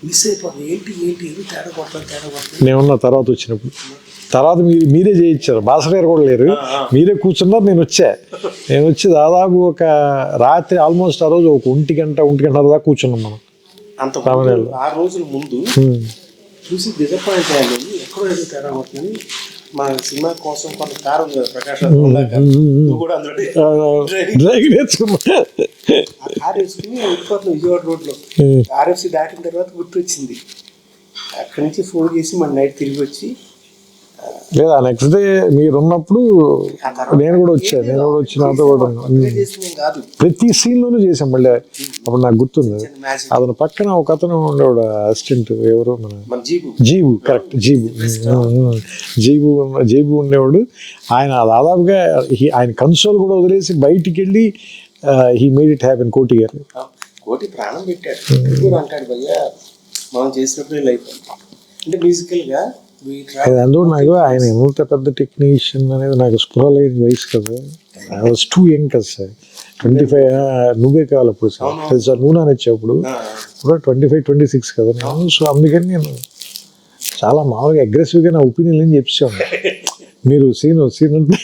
మిస్ అయిపోతుంది. ఏంటి తేడా కొట్టాలి. నేనున్న తర్వాత వచ్చినప్పుడు మీరే చేయించారు, భాస్కర్ గారు కూడా లేరు, మీరే కూర్చున్నారు. నేను వచ్చి దాదాపు ఒక రాత్రి ఆల్మోస్ట్ ఆ రోజు ఒక 1 గంట దాకా కూర్చున్నాం మనం. అంత 6 రోజుల ముందు చూసి డిసప్పాయింట్ అయ్యాను, ఎక్కడో ఏదో తేడా కొట్టిందని. మా సినిమా కోసం కొంత కారు ఉంది కదా ప్రకాష్, కూడా డ్రైవింగ్ నేర్చుకున్నా. కారు వేసుకుని వెళ్ళిపోతున్నాం విజయవాడ రోడ్లో. ఆర్ఎఫ్సి దాటిన తర్వాత గుర్తొచ్చింది, అక్కడి నుంచి ఫోన్ చేసి మన నైట్ తిరిగి వచ్చి. లేదా నెక్స్ట్ డే మీరు ఉన్నప్పుడు నేను కూడా వచ్చినాతో కూడా ప్రతి సీన్ లోనూ చేసాం. మళ్ళీ అప్పుడు నాకు గుర్తుంది, అతను పక్కన ఒక అతను ఉండేవాడు అసిస్టెంట్, ఎవరు మన జీబు, కరెక్ట్ జీబు ఉండేవాడు. ఆయన దాదాపుగా ఆయన కన్సోల్ కూడా వదిలేసి బయటికి వెళ్ళి హీ మేడ్ ఇట్ హ్యాపెన్. కోటి గారు కోటి ప్రాణం పెట్టాడు అంటాడు భయ్యా, మనం చేసినప్పుడు లైఫ్ అంటే మ్యూజికల్ గా. అందులో నాకు ఆయన ఎంత పెద్ద టెక్నీషియన్ అనేది నాకు స్పృహ లేని వయసు కదా. ఐ వాజ్ టూ యంగ్ కదా సార్, 25. నువ్వే కావాలి అప్పుడు సార్, నువ్వు నానొచ్చేప్పుడు ఇప్పుడు 25-26 కదా నేను. సో అందుకని నేను చాలా మామూలుగా అగ్రెసివ్గా నా ఒపీనియన్ అని చెప్పేవాడిని. మీరు సీన్ అంటే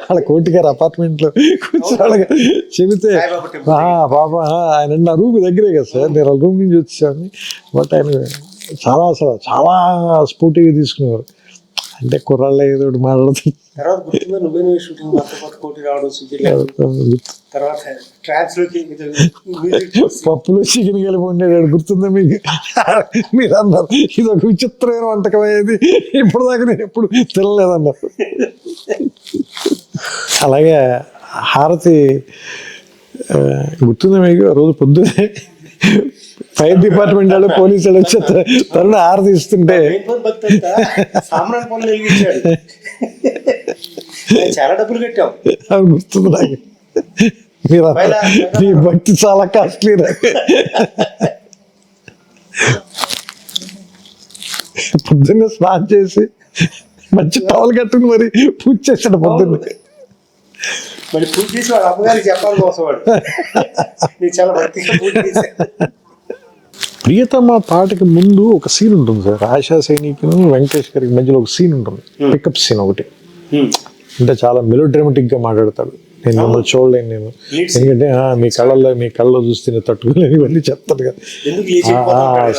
వాళ్ళ కోటి గారు అపార్ట్మెంట్లో కూర్చోవాళ్ళగా చెబితే పాప ఆయన నా రూమ్ దగ్గరే కదా సార్, నేను వాళ్ళ రూమ్ నుంచి వచ్చేవాడిని. బట్ ఆయన చాలా స్పోర్టివ్గా తీసుకునేవారు. అంటే కుర్రాళ్ళు ఏదో మాట్లాడుతుంది. పప్పులో చికెన్ కలిపి ఉండేవాడు, గుర్తుందా మీకు? మీరు అన్నారు ఇది ఒక విచిత్రమైన వంటకం అయ్యేది, ఇప్పుడు దాకా నేను ఎప్పుడు తినలేదన్నారు. అలాగే హారతి గుర్తుందా మీకు? రోజు పొద్దునే ఫైర్ డిపార్ట్మెంట్ వాళ్ళు పోలీసు వాళ్ళు వచ్చి తరుణ హారతి ఇస్తుంటే చాలా డబ్బులు కట్టాం. అది గుర్తుంది నాకు. మీరు మీ భక్తి చాలా కాస్ట్లీ. పొద్దున్నే స్నానం చేసి మంచి టవల్ కట్టుకుని మరి పూజ చేశాడు పొద్దున్నే. మరి పూజ చేసి వాళ్ళ అమ్మగారికి చెప్పాలి కోసం వాడు నేను చాలా భక్తిగా పూజ చేశాను. ప్రియతమ పాటకి ముందు ఒక సీన్ ఉంటుంది సార్, ఆశా సైనికులు వెంకటేష్ గారికి మధ్యలో ఒక సీన్ ఉంటుంది, పికప్ సీన్ ఒకటి. అంటే చాలా మెలోడ్రామాటిక్ గా మాట్లాడతాడు. నేను మిమ్మల్ని చూడలేను, నేను ఎందుకంటే మీ కళ్ళలో చూస్తే తట్టుకోలేని ఇవన్నీ చెప్తాడు కదా.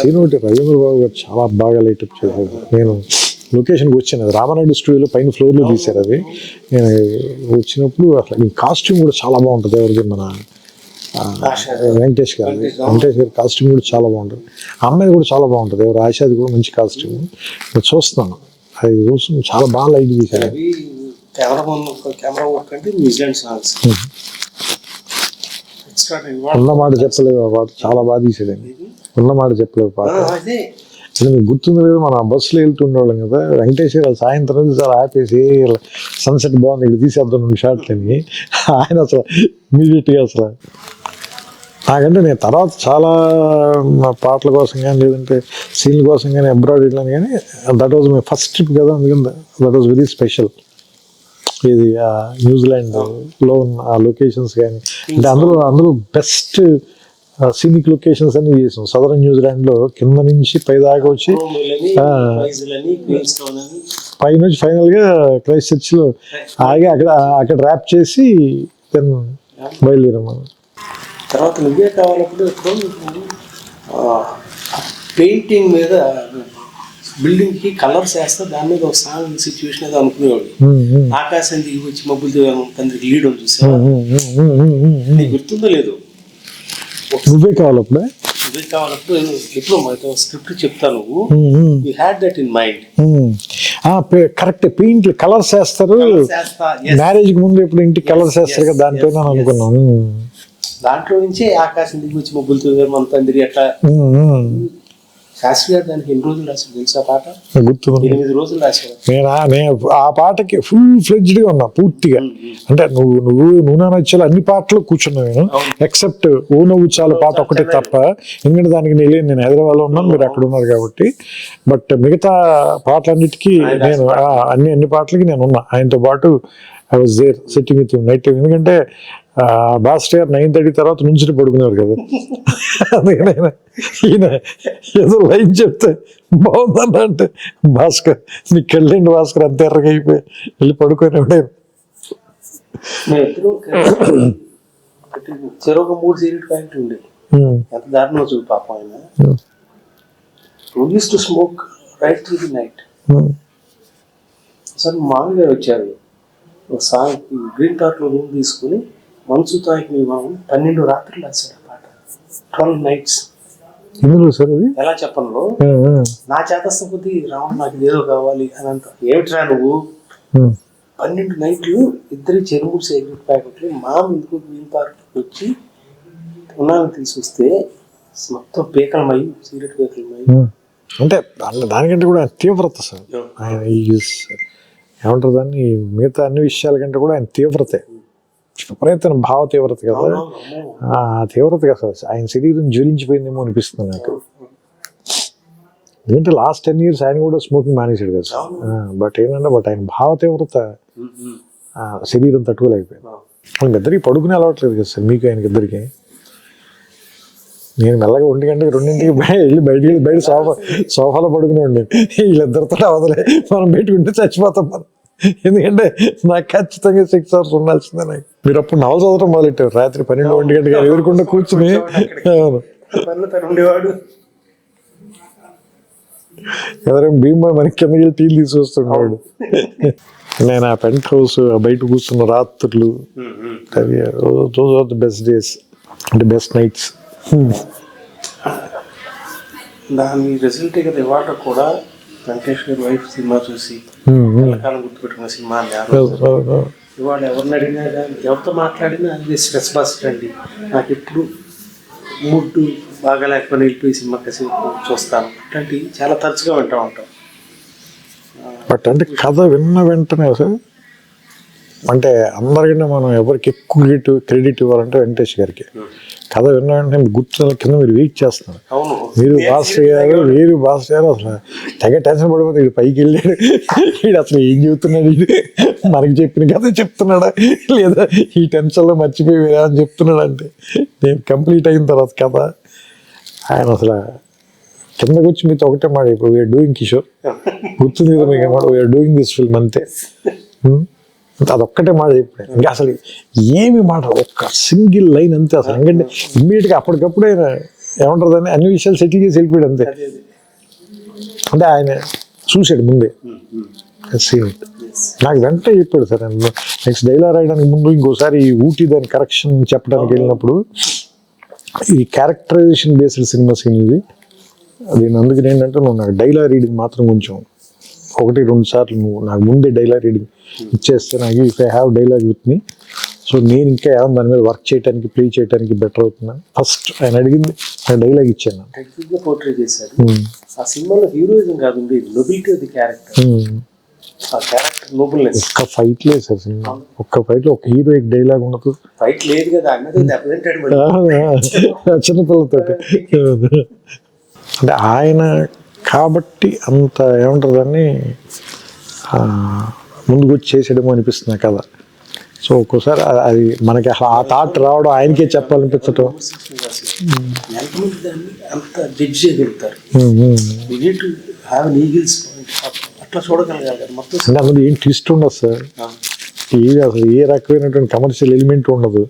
సీన్ ఒకటి రవీంద్ర బాబు గారు చాలా బాగా లైటప్ చేశారు. నేను లొకేషన్కి వచ్చాను, అది రామానాయుడు స్టూడియోలో పైన ఫ్లోర్లో తీశారు. అది నేను వచ్చినప్పుడు అసలు ఈ కాస్ట్యూమ్ కూడా చాలా బాగుంటుంది. ఎవరికి మన వెంకటేష్ గారి కాస్ట్యూమ్ కూడా చాలా బాగుంటుంది. ఆ అమ్మాయి కూడా చాలా బాగుంటుంది, ఎవరు ఆశాది కూడా మంచి కాస్ట్యూమ్. నేను చూస్తున్నాను అది చూస్తున్నాను, చాలా బాగా లైట్ తీశారు. కెమెరా వర్క్ అంటే న్యూజిలాండ్ సాంగ్స్ ఉన్నమాట చెప్పలేవు ఆ పాట చాలా బాగా తీసేదండి. ఉన్నమాట చెప్పలేవు పాట అదే అసలు మీకు గుర్తుంది లేదు, మన బస్సులో వెళ్తుండేవాళ్ళం కదా, వెంకటేశ్వర సాయంత్రం చాలా ఆపేసి సన్సెట్ బాగుంది ఇక్కడ తీసేద్దాం 2 షాట్లని, ఆయన అసలు ఇమీడియట్గా అసలు నాకంటే నేను తర్వాత చాలా పాటల కోసం కానీ లేదంటే సీన్ల కోసం కానీ అబ్రాడ్ వెళ్ళాను, కానీ that was my first trip కదా, అందుకని దట్ వాజ్ వెరీ స్పెషల్. ఇది న్యూజిలాండ్లో ఉన్న ఆ లొకేషన్స్ కానీ అంటే అందులో బెస్ట్ సీనిక్ లొకేషన్స్ అన్ని చేసాం. సదరన్ న్యూజిలాండ్లో కింద నుంచి పై దాకా వచ్చి పై నుంచి ఫైనల్గా క్రైస్ట్ చర్చ్లో ఆగి అక్కడ ర్యాప్ చేసి దెన్ బయలుదేరాం మనం. తర్వాత నువ్వే కావాలప్పుడు పెయింటింగ్ మీద బిల్డింగ్ కి కలర్స్ వేస్తే దాని మీద ఒక సాంగ్ సిచ్యువేషన్ ఏదో అనుకునేవాడు. ఆకాశం దిగి వచ్చి మబ్బులతో తండ్రికి లీడ్ అని చూసావా, నీకు గుర్తుందో లేదు? నువ్వే కావాలప్పుడు ఎప్పుడు మాతో స్క్రిప్ట్ చెప్తాను, you had that in mind. Correct, paint colours వేస్తారు మ్యారేజ్ కి ముందు ఎప్పుడు ఇంటికి కలర్స్ వేస్తారు కదా, దానిపైన అనుకున్నాను. దాంట్లో నుంచే ఆకాశం దిగి వచ్చి మబ్బులతో మన తండ్రి అట్లా. శాస్త్రి గారు దానికి ఎన్ని రోజులు రాశారు తెలుసా పాట? గుర్తుంది, 8 రోజులు రాశారు. నేను ఆ పాటకి ఫుల్ ఫ్లెడ్జ్డ్గా ఉన్నా పూర్తిగా. అంటే నువ్వు నచ్చాలి అన్ని పాటలు కూర్చున్నా నేను, ఎక్సెప్ట్ ఓ నవ్వు చాలా పాట ఒకటే తప్ప. ఎందుకంటే దానికి నేను హైదరాబాద్లో ఉన్నాను, మీరు అక్కడ ఉన్నారు కాబట్టి. బట్ మిగతా పాటలన్నిటికీ నేను అన్ని పాటలకి నేను ఉన్నా ఆయనతో పాటు. I was there sitting with night time. ఎందుకంటే భాస్కర్ గారు 9:30 తర్వాత నుంచి పడుకున్నారు కదా, అందుకని ఈయన ఏదో లైన్ చెప్తే బాగుందన్న అంటే, భాస్కర్ నీకు వెళ్ళండి భాస్కర్ అంత ఎర్రగా అయిపోయి వెళ్ళి పడుకొని ఉండేది. చెరొక 3 సిగరెట్ ప్యాకెట్లు ఉండేది. ఎంత దారుణం చూడు పాపం ఆయన. Used to smoke right through the night. అసలు మామూలుగా వచ్చారు గ్రీన్ పార్క్ లో రూమ్ తీసుకుని మనసు తాకి మీ మామ 12 రాత్రులు రాశాడు ఆ పాట, 12 nights. ఎలా చెప్పను, నా చేతస్థ కొద్ది రావడం నాకు ఏదో కావాలి అని అంత. ఏమిట్రా నువ్వు 12 నైట్లు ఇద్దరి చెరువు సిగరెట్ ప్యాకెట్లు మామ ఎందుకు గ్రీన్ పార్క్ వచ్చి ఉన్నాను తీసుకొస్తే మొత్తం పీకలమయ్యి సిగరెట్ పీకలమయ్యి. అంటే దానికంటే కూడా తీవ్రత సార్ ఆయన ఏమంటారు దాన్ని, మిగతా అన్ని విషయాల కంటే కూడా ఆయన తీవ్రతే, విపరీతమైన భావ తీవ్రత కదా, ఆ తీవ్రత కదా సార్. ఆయన శరీరం జ్వలించిపోయిందేమో అనిపిస్తుంది నాకు. ఎందుకంటే లాస్ట్ 10 years ఆయన కూడా స్మోకింగ్ మానేసాడు కదా సార్. బట్ ఏంటంటే ఆయన భావ తీవ్రత శరీరం తట్టుకోలేకపోయింది. వాళ్ళకి ఇద్దరికి పడుకునే అలవాట్లేదు కదా సార్ మీకు ఆయనకి ఇద్దరికి. నేను మెల్లగా 1 గంటకి 2ంటికి వెళ్ళి బయట సోఫాలో పడుకునే ఉండే. వీళ్ళిద్దరితో అవదలే, మనం పెట్టుకుంటే చచ్చిపోతాం మనం. ఎందుకంటే నాకు ఖచ్చితంగా 6 hours ఉండాల్సిందే. నాకు మీరు అప్పుడు నవలు చదవడం మొదలెట్టారు రాత్రి 12-1 గంటగా ఎదురుకుండా కూర్చుని. ఎవరైనా భీమ్బాయ్ మనకి కిందకి వెళ్ళి టీలు తీసుకొస్తున్నాడు. నేను ఆ పెంట్ హౌస్ బయట కూర్చున్న రాత్రులు, those are the best days, అంటే బెస్ట్ నైట్స్. దాని రిజల్ట్ కదా ఇవాళ కూడా వెంకటేష్ గారి వైఫ్ సినిమా చూసి కాలం గుర్తుపెట్టుకున్న సినిమా. ఇవాళ ఎవరిని అడిగినా కానీ ఎవరితో మాట్లాడినా అది స్ట్రెస్ బస్టర్ అండి. నాకు ఎప్పుడు మూడ్ బాగా లేకపోయినా వెళ్ళిపోయి సినిమా కాసేపు చూస్తాను. అట్లాంటివి చాలా తరచుగా వింటూ ఉంటాం. బట్ అంటే కథ విన్న వెంటనే సార్, అంటే అందరికన్నా మనం ఎవరికి ఎక్కువ క్రెడిట్ ఇవ్వాలంటే వెంకటేష్ గారికి. కథ విన్న వెంటనే గుర్తు కింద మీరు వెయిట్ చేస్తున్నారు. మీరు భాస్కర్ గారు అసలు తెగ టెన్షన్ పడిపోతే వీడు పైకి వెళ్ళాడు, వీడు అసలు ఏం చెబుతున్నాడు, వీడు మనకి చెప్పిన కథ చెప్తున్నాడా లేదా ఈ టెన్షన్లో మర్చిపోయి వేరే అని చెప్తున్నాడు. అంటే నేను కంప్లీట్ అయిన తర్వాత కథ ఆయన అసలు కిందకు వచ్చి మీతో ఒకటే మాట, ఇప్పుడు వీఆర్ డూయింగ్ కిషోర్ గుర్తుంది కదా మీకు మాట, వీఆర్ డూయింగ్ దిస్ ఫిల్మ్ అంతే. అదొక్కటే మాట చెప్పాడు, ఇంకా అసలు ఏమి మాట, ఒక్క సింగిల్ లైన్ అంతే. అసలు ఎందుకంటే ఇమ్మీడియట్గా అప్పటికప్పుడు ఆయన ఏమంటారు దాన్ని అన్ని విషయాలు సెటిల్ చేసి వెళ్ళిపోయాడు అంతే. అంటే ఆయన చూశాడు ముందే సీన్, నాకు వెంటనే చెప్పాడు సార్. నెక్స్ట్ డైలాగ్ రాయడానికి ముందు ఇంకోసారి ఊటీ దాని కరెక్షన్ చెప్పడానికి వెళ్ళినప్పుడు, ఇది క్యారెక్టరైజేషన్ బేస్డ్ సినిమా సీన్ ఇది, దీని అందుకని ఏంటంటే నువ్వు నాకు డైలాగ్ రీడింగ్ మాత్రం కొంచెం 1-2 సార్లు నువ్వు నాకు ముందే డైలాగ్ రీడింగ్ ఇచ్చేస్తే నాకు if I have dialogue with me so నేను ఇంకా ఏమన్నా దాని మీద వర్క్ చేయడానికి ప్లే చేయడానికి బెటర్ అవుతుందని ఫస్ట్ ఆయన అడిగింది ఆయన డైలాగ్ ఇచ్చాను. టెక్నిక్ గా పోర్ట్రే చేశాడు. ఆ సినిమాలో హీరోయిజం కాదు ఉండేది, నొబిలిటీ ఆఫ్ ది క్యారెక్టర్, ఆ క్యారెక్టర్ నోబుల్నెస్. ఒక్క ఫైట్ లేదు సార్ సినిమా, ఒక్క ఫైట్ లో ఒక హీరోయిక్ డైలాగ్ ఉండదు, ఫైట్ లేదు కదా అన్నది దెబ్బతింటాడు చిన్నపిల్లలతో. అంటే ఆయన కాబట్టి అంత ఏమంటారు ముందుకు వచ్చి చేసేయడమో అనిపిస్తుంది కదా. సో ఒక్కోసారి అది మనకి అసలు ఆ థాట్ రావడం ఆయనకే చెప్పాలనిపించటం. ఎంతమంది దాన్ని అంత జడ్జ్ చేయగలుగుతారు, అట్లా చూడగలగాలి మొత్తం. అంటే అందులో ఏం ట్విస్ట్ ఉండదు సార్, ఏది అసలు ఏ రకమైనటువంటి కమర్షియల్ ఎలిమెంట్ ఉండదు.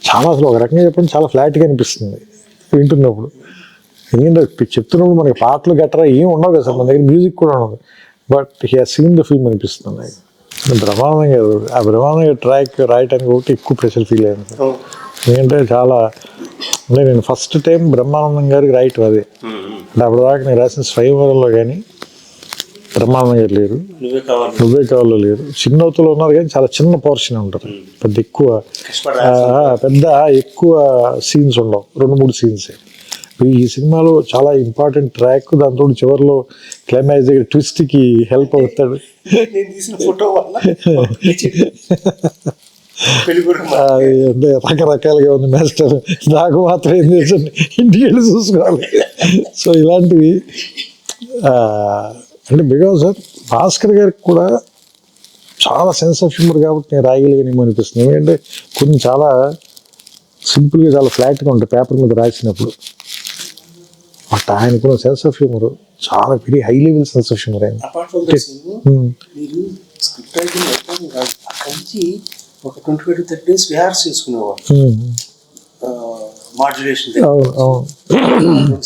చాలా అసలు ఒక రకంగా చెప్పండి చాలా ఫ్లాట్గా అనిపిస్తుంది వింటున్నప్పుడు. ఎందుకంటే చెప్తున్నప్పుడు మనకి పాటలు గట్రా ఏం ఉండవు కదా సార్, మన దగ్గర మ్యూజిక్ కూడా ఉండదు. But he has seen the film అనిపిస్తుంది. బ్రహ్మానందం గారు ఆ బ్రహ్మానందం గారు ట్రాక్ రాయటానికి ఒకటి ఎక్కువ ప్రెషర్ ఫీల్ అయ్యాను సార్. ఎందుకంటే చాలా అంటే నేను ఫస్ట్ టైం బ్రహ్మానందం గారికి రాయటం అదే. అంటే అప్పటిదాకా నేను రాసిన స్వయంవరంలో కానీ బ్రహ్మానందం గారు లేరు, నువ్వే కావాలో లేరు, చిన్నవతలో ఉన్నారు కానీ చాలా చిన్న పోర్షన్ ఉంటారు, పెద్ద ఎక్కువ సీన్స్ ఉండవు, 2-3 సీన్సే. ఈ సినిమాలో చాలా ఇంపార్టెంట్ ట్రాక్, దాంతో చివరిలో క్లైమాక్స్ దగ్గర ట్విస్ట్ కి హెల్ప్ అవుతాడు. అంటే రకరకాలుగా ఉంది మాస్టర్, నాకు మాత్రం ఏం చేసండి ఇంటికి వెళ్ళి చూసుకోవాలి. సో ఇలాంటివి అంటే బికాజ్ సార్ భాస్కర్ గారికి కూడా చాలా సెన్స్ ఆఫ్ హ్యూమర్ కాబట్టి నేను రాయగలిగానేమో అనిపిస్తుంది. ఎందుకంటే కొన్ని చాలా సింపుల్గా చాలా ఫ్లాట్గా ఉంటాయి పేపర్ మీద రాసినప్పుడు. బట్ ఆయనకున్న సెన్స్ ఆఫ్ హ్యూమర్ చాలా very high level sense of humour. ఆయన ఒక 25-30 days రిహార్స్ చేసుకునేవాడు. మాడ్యులేషన్ 2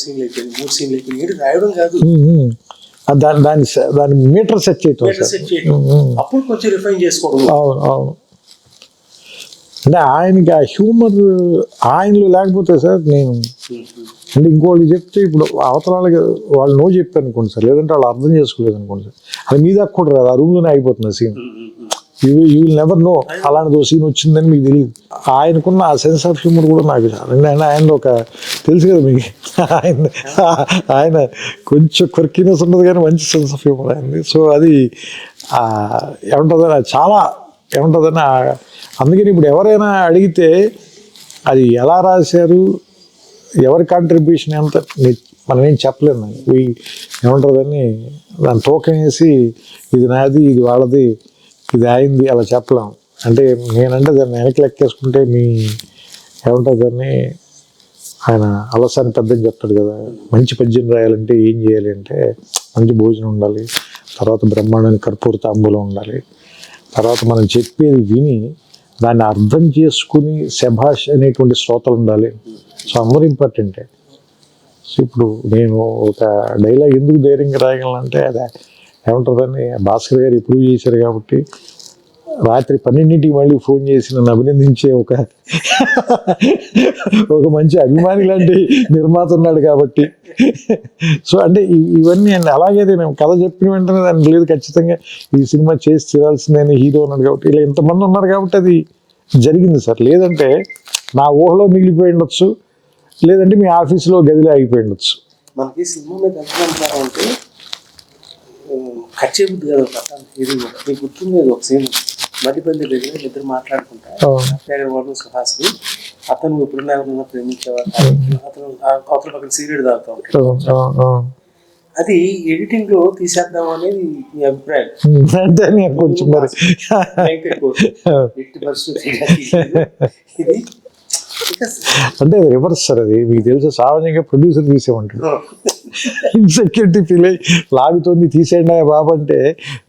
సీన్లు అయిపోయింది, 3 సీన్లు అయిపోయింది, రాయడం కాదు దాని మీటర్ సెట్ చేయటం, అప్పుడు కొంచెం రిఫైన్ చేసుకోవడం. అవును అవును. అంటే ఆయనకి ఆ హ్యూమర్ ఆయనలో లేకపోతే సార్ నేను అంటే ఇంకోళ్ళకి చెప్తే ఇప్పుడు అవతల వాళ్ళకి వాళ్ళు నో చెప్పారు అనుకోండి సార్, లేదంటే వాళ్ళు అర్థం చేసుకోలేదు అనుకోండి సార్, అది మీ దాకా కూడా రాదు, ఆ రూమ్లోనే అయిపోతుంది scene. You will never know అలాంటిది సీన్ వచ్చిందని మీకు తెలియదు. ఆయనకున్న ఆ సెన్స్ ఆఫ్ హ్యూమర్ కూడా నాకు చాలా ఆయన ఒక తెలుసు కదా మీకు, ఆయన కొంచెం క్వర్కీనెస్ ఉండదు కానీ మంచి సెన్స్ ఆఫ్ హ్యూమర్ అయింది. సో అది ఏముంటుందని చాలా ఏముంటుందని అందుకని ఇప్పుడు ఎవరైనా అడిగితే అది ఎలా రాశారు, ఎవరి కాంట్రిబ్యూషన్ ఎంత మనం ఏం చెప్పలేము. ఏముంటుందని దాన్ని తూకం వేసి ఇది నాది ఇది వాళ్ళది ఇది అయింది అలా చెప్పలేము. అంటే నేనంటే దాన్ని వెనక్కి లెక్కేసుకుంటే మీ ఏముంటుందని ఆయన అలసాని పెద్దని చెప్తాడు కదా, మంచి పద్యం రాయాలంటే ఏం చేయాలి అంటే మంచి భోజనం ఉండాలి, తర్వాత బ్రహ్మాండానికి కర్పూర తాంబూలం ఉండాలి, తర్వాత మనం చెప్పేది విని దాన్ని అర్థం చేసుకుని శభాష్ అనేటువంటి శ్రోతలు ఉండాలి. సో అందరూ ఇంపార్టెంటే. సో ఇప్పుడు నేను ఒక డైలాగ్ ఎందుకు ధైర్యంగా రాయగలనంటే అదే ఏముంటుందని భాస్కర్ గారు ప్రూవ్ చేశారు కాబట్టి. రాత్రి 12ంటికి మళ్ళీ ఫోన్ చేసి నన్ను అభినందించే ఒక మంచి అభిమాని లాంటి నిర్మాత ఉన్నాడు కాబట్టి. సో అంటే ఇవన్నీ అండి. అలాగే నేను కథ చెప్పిన వెంటనే దాన్ని లేదు ఖచ్చితంగా ఈ సినిమా చేసి తీరాల్సిందని హీరో ఉన్నాడు కాబట్టి ఇలా ఇంతమంది ఉన్నారు కాబట్టి అది జరిగింది సార్. లేదంటే నా ఊహలో మిగిలిపోయి ఉండొచ్చు, లేదంటే మీ ఆఫీసులో గదిలో ఆగిపోయి ఉండొచ్చు. మనకి సినిమా మీద ఎంత అంటే ఖర్చే బుద్ధి కదా కథ. ఇది మీకు గుర్తుండేది ఒక సీన్, మధ్యపల్లి దగ్గర ఇద్దరు మాట్లాడుకుంటారు, వాళ్ళు సుహాస్ని, అతను ఎప్పుడున్నా ఎవరన్నా ప్రేమించేవాడు, అతను అవతల పక్కన సిగరెట్ తాగుతూ ఉంటాడు. అది ఎడిటింగ్ లో తీసేద్దాం అనేది మీ అభిప్రాయం? కొంచెం ఇది అంటే రివర్స్ సార్. అది మీకు తెలుసు, సామాన్యంగా ప్రొడ్యూసర్ తీసేమంటాడు, ఇన్సెక్యూరిటీ ఫీల్ అయ్యి లాగుతోంది తీసేయండి బాబు అంటే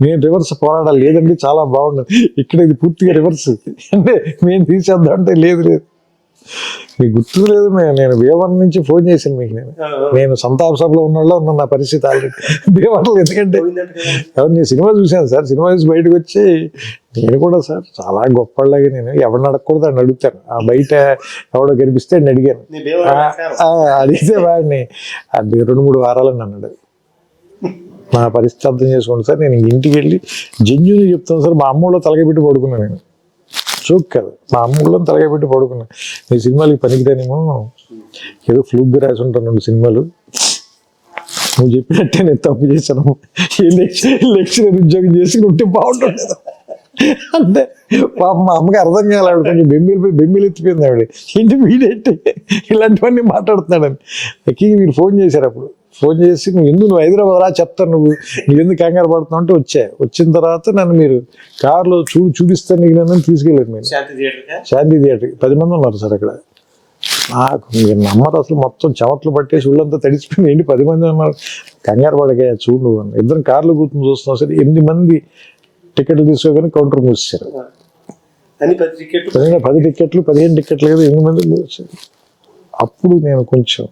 నేను రివర్స్ పోరాడాలి, లేదండి చాలా బాగుండదు. ఇక్కడ ఇది పూర్తిగా రివర్స్, అంటే మేము తీసేద్దాం అంటే లేదు లేదు. మీకు గుర్తు లేదు, నేను భీమవరం నుంచి ఫోన్ చేశాను మీకు. నేను సంతాప సభలో ఉన్నోళ్ళ ఉన్న నా పరిస్థితి ఆల్రెడీ భీమవరంలో. ఎందుకంటే ఎవరు నేను సినిమా చూశాను సార్, సినిమా చూసి బయటకు వచ్చి నేను కూడా సార్ చాలా గొప్పలాగా నేను ఎవరిని అడగకూడదు అని అడుగుతాను. ఆ బయట ఎవడో కనిపిస్తే నేను అడిగాను, అడిగితే వాడిని అది 2-3 వారాలని అన్నాడు. నా పరిస్థితి అర్థం చేసుకోండి సార్, నేను ఇంటికి వెళ్ళి జెన్యూన్గా చెప్తాను సార్, మా అమ్మలో తలగబెట్టి పడుకున్నాను నేను. షోక్ కాదు, మా అమ్మ ఊళ్ళో తలగా పెట్టి పడుకున్నా, నీ సినిమాలకి పనికిరానేమో, ఏదో ఫ్లూక్గా రాసి ఉంటాను 2 సినిమాలు, నువ్వు చెప్పినట్టే నేను తప్పు చేశాను, లెక్చరర్ ఉద్యోగం చేసుకుని ఉంటే బాగుంటుంది అంటే పాప మా అమ్మకి అర్థం కాలే, ఆవిడ కొంచెం బెమ్మిలు ఎత్తిపోయింది ఆవిడ, ఏంటి వీడేంటి ఇలాంటివన్నీ మాట్లాడుతున్నాడని. లక్కీగా మీరు ఫోన్ చేశారు, అప్పుడు ఫోన్ చేసి నువ్వు హైదరాబాద్ రా చెప్తాను, నువ్వు ఎందుకు కంగారు పడుతున్నావు అంటే వచ్చిన తర్వాత నన్ను మీరు కార్లో చూపిస్తాను నీకు నన్ను తీసుకెళ్ళారు మీరు శాంతి థియేటర్కి. 10 మంది ఉన్నారు సార్ అక్కడ. నాకు మీరు నమ్మరు అసలు, మొత్తం చెమట్లు పట్టేసి ఒళ్ళంతా తడిసిపోయింది, ఏంటి 10 మంది ఉన్నారు, కంగారు పడగా చూడు అని. ఇద్దరం కార్లో కూర్చొని చూస్తున్నాం సరే, 8 మంది టికెట్లు తీసుకోగానే కౌంటర్ మూసేశారు. 10 టికెట్లు 15 టికెట్లు కదా, 8 మంది మూసేశారు. అప్పుడు నేను కొంచెం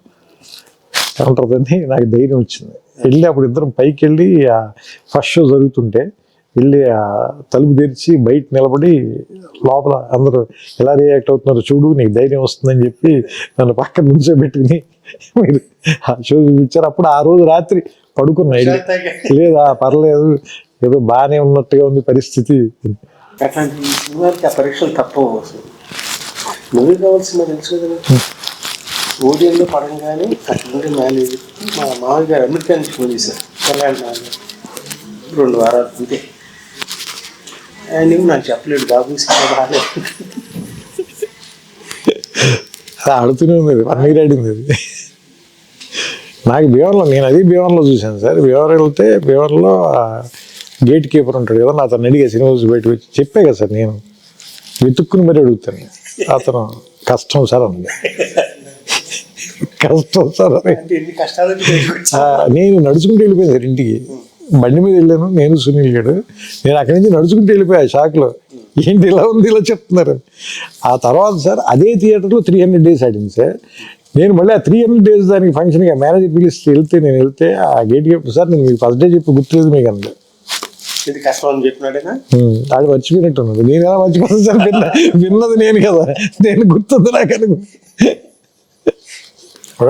ఏమంటుందని నాకు ధైర్యం వచ్చింది. వెళ్ళి అప్పుడు ఇద్దరం పైకి వెళ్ళి ఆ ఫస్ట్ షో జరుగుతుంటే వెళ్ళి ఆ తలుపు తెరిచి బయట నిలబడి లోపల అందరూ ఎలా రియాక్ట్ అవుతున్నారు చూడు, నీకు ధైర్యం వస్తుందని చెప్పి నన్ను పక్కన నుంచోబెట్టుకుని మీరు ఆ షో చూపించారు. అప్పుడు ఆ రోజు రాత్రి పడుకున్నా, లేదా పర్లేదు ఏదో బాగానే ఉన్నట్టుగా ఉంది పరిస్థితి. అట్లాంటి సినిమాకి ఆ పరీక్షలు తప్పవు. నువ్వే కావాల్సిన తెలుసు కదా, ఓడియంలో పడంగానే అట్లుండే మేనేజ్ మా మామయ్య గారు అమెరికా నుంచి ఫోన్ చేశారు, కళ్యాణ్ 2 వారాలు అంతే. ఆయన నాకు చెప్పలేడు, బాబు సినిమా బాగాలేదు ఆడుతూనే ఉంది, 1 year ఆడింది అది. నాకు భీవరంలో, నేను అది భీవరంలో చూశాను సార్. భీవరం వెళ్తే భీవరంలో గేట్ కీపర్ ఉంటాడు కదా, నా అతను అడిగే సినిమా చూసి బయటకు వచ్చి చెప్పే కదా సార్, నేను వెతుక్కుని మరీ అడుగుతాను. అతను కష్టం సార్ అంది, కష్టం సార్ అని. నేను నడుచుకుంటూ వెళ్ళిపోయాను సార్ ఇంటికి, బండి మీద వెళ్ళాను నేను సునీల్ గారు. నేను అక్కడి నుంచి నడుచుకుంటూ వెళ్ళిపోయా షాక్లో, ఏంటి ఇలా ఉంది ఇలా చెప్తున్నారు. ఆ తర్వాత సార్ అదే థియేటర్లో 300 days ఆడింది సార్. నేను మళ్ళీ ఆ 300 days దానికి ఫంక్షన్గా మేనేజర్ పిలిస్తే నేను వెళ్తే ఆ గేట్ కీపర్ సార్ నేను మీకు ఫస్ట్ డే చెప్పి గుర్తులేదు మీకు అన్నది. ఇది కష్టం అని చెప్పినాడేనా, అది మర్చిపోయినట్టున్నది. నేను ఎలా మర్చిపోతాను సార్, విన్నది నేను కదా, నేను గుర్తుంది నాకు అనుకుంది.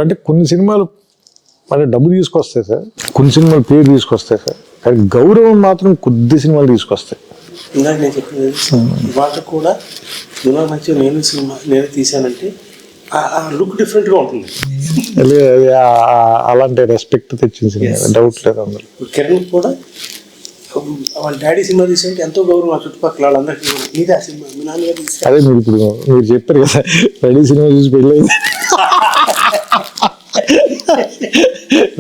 అంటే కొన్ని సినిమాలు అంటే డబ్బు తీసుకొస్తాయి సార్, కొన్ని సినిమాలు పేరు తీసుకొస్తాయి సార్, కానీ గౌరవం మాత్రం కొద్ది సినిమాలు తీసుకొస్తాయి. ఇందాక నేను చెప్పింది ఇవాళ కూడా ఇలా మంచిగా నేను తీసానంటే ఆ లుక్ డిఫరెంట్గా ఉంటుంది. అలాంటి రెస్పెక్ట్ తెచ్చిన సినిమా డౌట్ లేదు అందులో. కిరణ్ కూడా వాళ్ళ డాడీ సినిమా తీసేంటే ఎంతో గౌరవం ఆ చుట్టుపక్కల వాళ్ళందరికీ. నీదే ఆ సినిమా మీ నాన్నగారు తీస్తే అదే మీరు ఇప్పుడు మీరు చెప్పారు కదా రెడీ సినిమా చూసి పెళ్ళి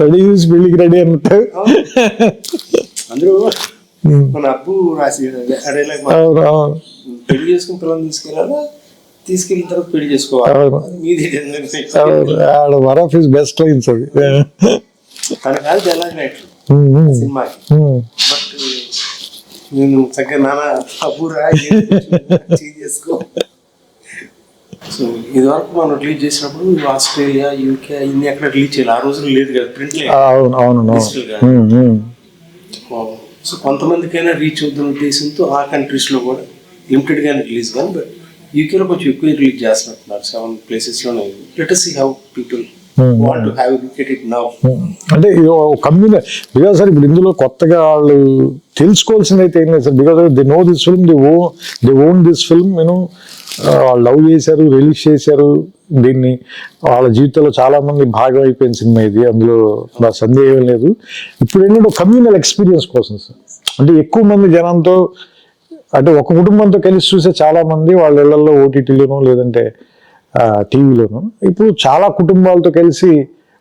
రెడీ చూసి పెళ్ళికి రెడీ అన్నట్టు అందరూ మన అబ్బు రాసి పెళ్లి చేసుకుని పిల్లల్ని తీసుకెళ్ళాలా, తీసుకెళ్ళిన తర్వాత పెళ్లి చేసుకోవాలి మీది one of his best lines అది. తన కాదు తెల్లారినట్లు సినిమాకి, బట్ నేను చక్కగా నాన్న అబ్బు రాయి చేసుకో. సో ఇదివరకు మనం రిలీజ్ చేసినప్పుడు ఆస్ట్రేలియా యూకే ఇన్ని ఎక్కడ రిలీజ్ చేయాలి, ఆ రోజులు లేదు కదా ప్రింట్ లేదు. సో కొంతమందికైనా రీచ్ అవుతున్న ఉద్దేశంతో ఆ కంట్రీస్లో కూడా లిమిటెడ్గానే రిలీజ్ కానీ, బట్ యూకేలో కొంచెం ఎక్కువ రిలీజ్ చేస్తున్నట్టున్నారు 7 places-లోనే. Let us see how people want to have a look at it now. అంటే కమ్యూనిటీ బికాజ్ సార్ ఇప్పుడు ఇందులో కొత్తగా వాళ్ళు తెలుసుకోవాల్సింది అయితే ఏం లేదు sir, because they know this film, they own this film. వాళ్ళు లవ్ చేశారు, రిలీజ్ చేశారు దీన్ని, వాళ్ళ జీవితంలో చాలా మంది భాగం అయిపోయిన సినిమా ఇది, అందులో సందేహం లేదు. ఇప్పుడు ఏంటంటే కమ్యూనల్ ఎక్స్పీరియన్స్ కోసం సార్, అంటే ఎక్కువ మంది జనంతో అంటే ఒక కుటుంబంతో కలిసి చూసే చాలా మంది వాళ్ళ ఇళ్లలో ఓటీటీలోనో లేదంటే టీవీలోనూ, ఇప్పుడు చాలా కుటుంబాలతో కలిసి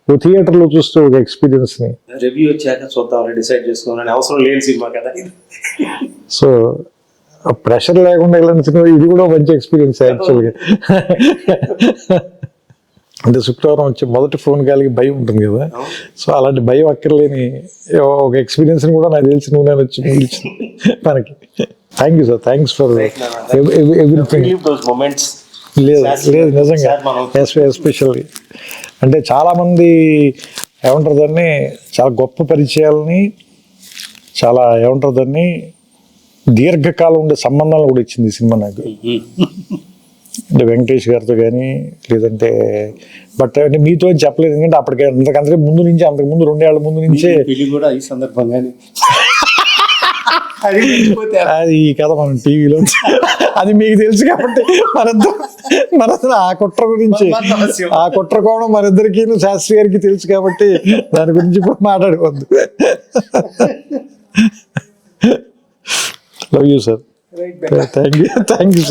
ఓ థియేటర్లో చూస్తూ ఒక ఎక్స్పీరియన్స్ని రివ్యూ వచ్చాక చూద్దాం డిసైడ్ చేసుకోవాలని అవసరం లేని సినిమా కదా. సో ప్రెషర్ లేకుండా వెళ్ళిన సినిమా ఇది కూడా మంచి ఎక్స్పీరియన్స్ యాక్చువల్గా. అంటే శుక్రవారం వచ్చి మొదటి ఫోన్ కాల్కి భయం ఉంటుంది కదా, సో అలాంటి భయం అక్కర్లేని ఒక ఎక్స్పీరియన్స్ని కూడా నాకు తెలిసి నువ్వు నేను వచ్చి పిలిచింది మనకి. Thank you sir, thanks for everything. లేదు నిజంగా ఎస్పెషల్లీ అంటే చాలామంది ఏమంటారు దాన్ని, చాలా గొప్ప పరిచయాలని, చాలా ఏమంటారు దాన్ని దీర్ఘకాలం ఉండే సంబంధాలు కూడా ఇచ్చింది ఈ సినిమా నాకు. అంటే వెంకటేష్ గారితో కానీ లేదంటే బట్ అంటే మీతో చెప్పలేదు, ఎందుకంటే అప్పటికే అంతకంటే ముందు నుంచి అంతకుముందు 2 ఏళ్ల ముందు నుంచే కూడా ఈ సందర్భంగానే అది ఈ కథ మనం టీవీలో అది మీకు తెలుసు కాబట్టి మనిద్దరు ఆ కుట్ర గురించి ఆ కుట్ర కోణం మనిద్దరికి శాస్త్రి గారికి తెలుసు కాబట్టి దాని గురించి ఇప్పుడు మాట్లాడుకోవద్దు. Love you sir. Right. Thank you sir.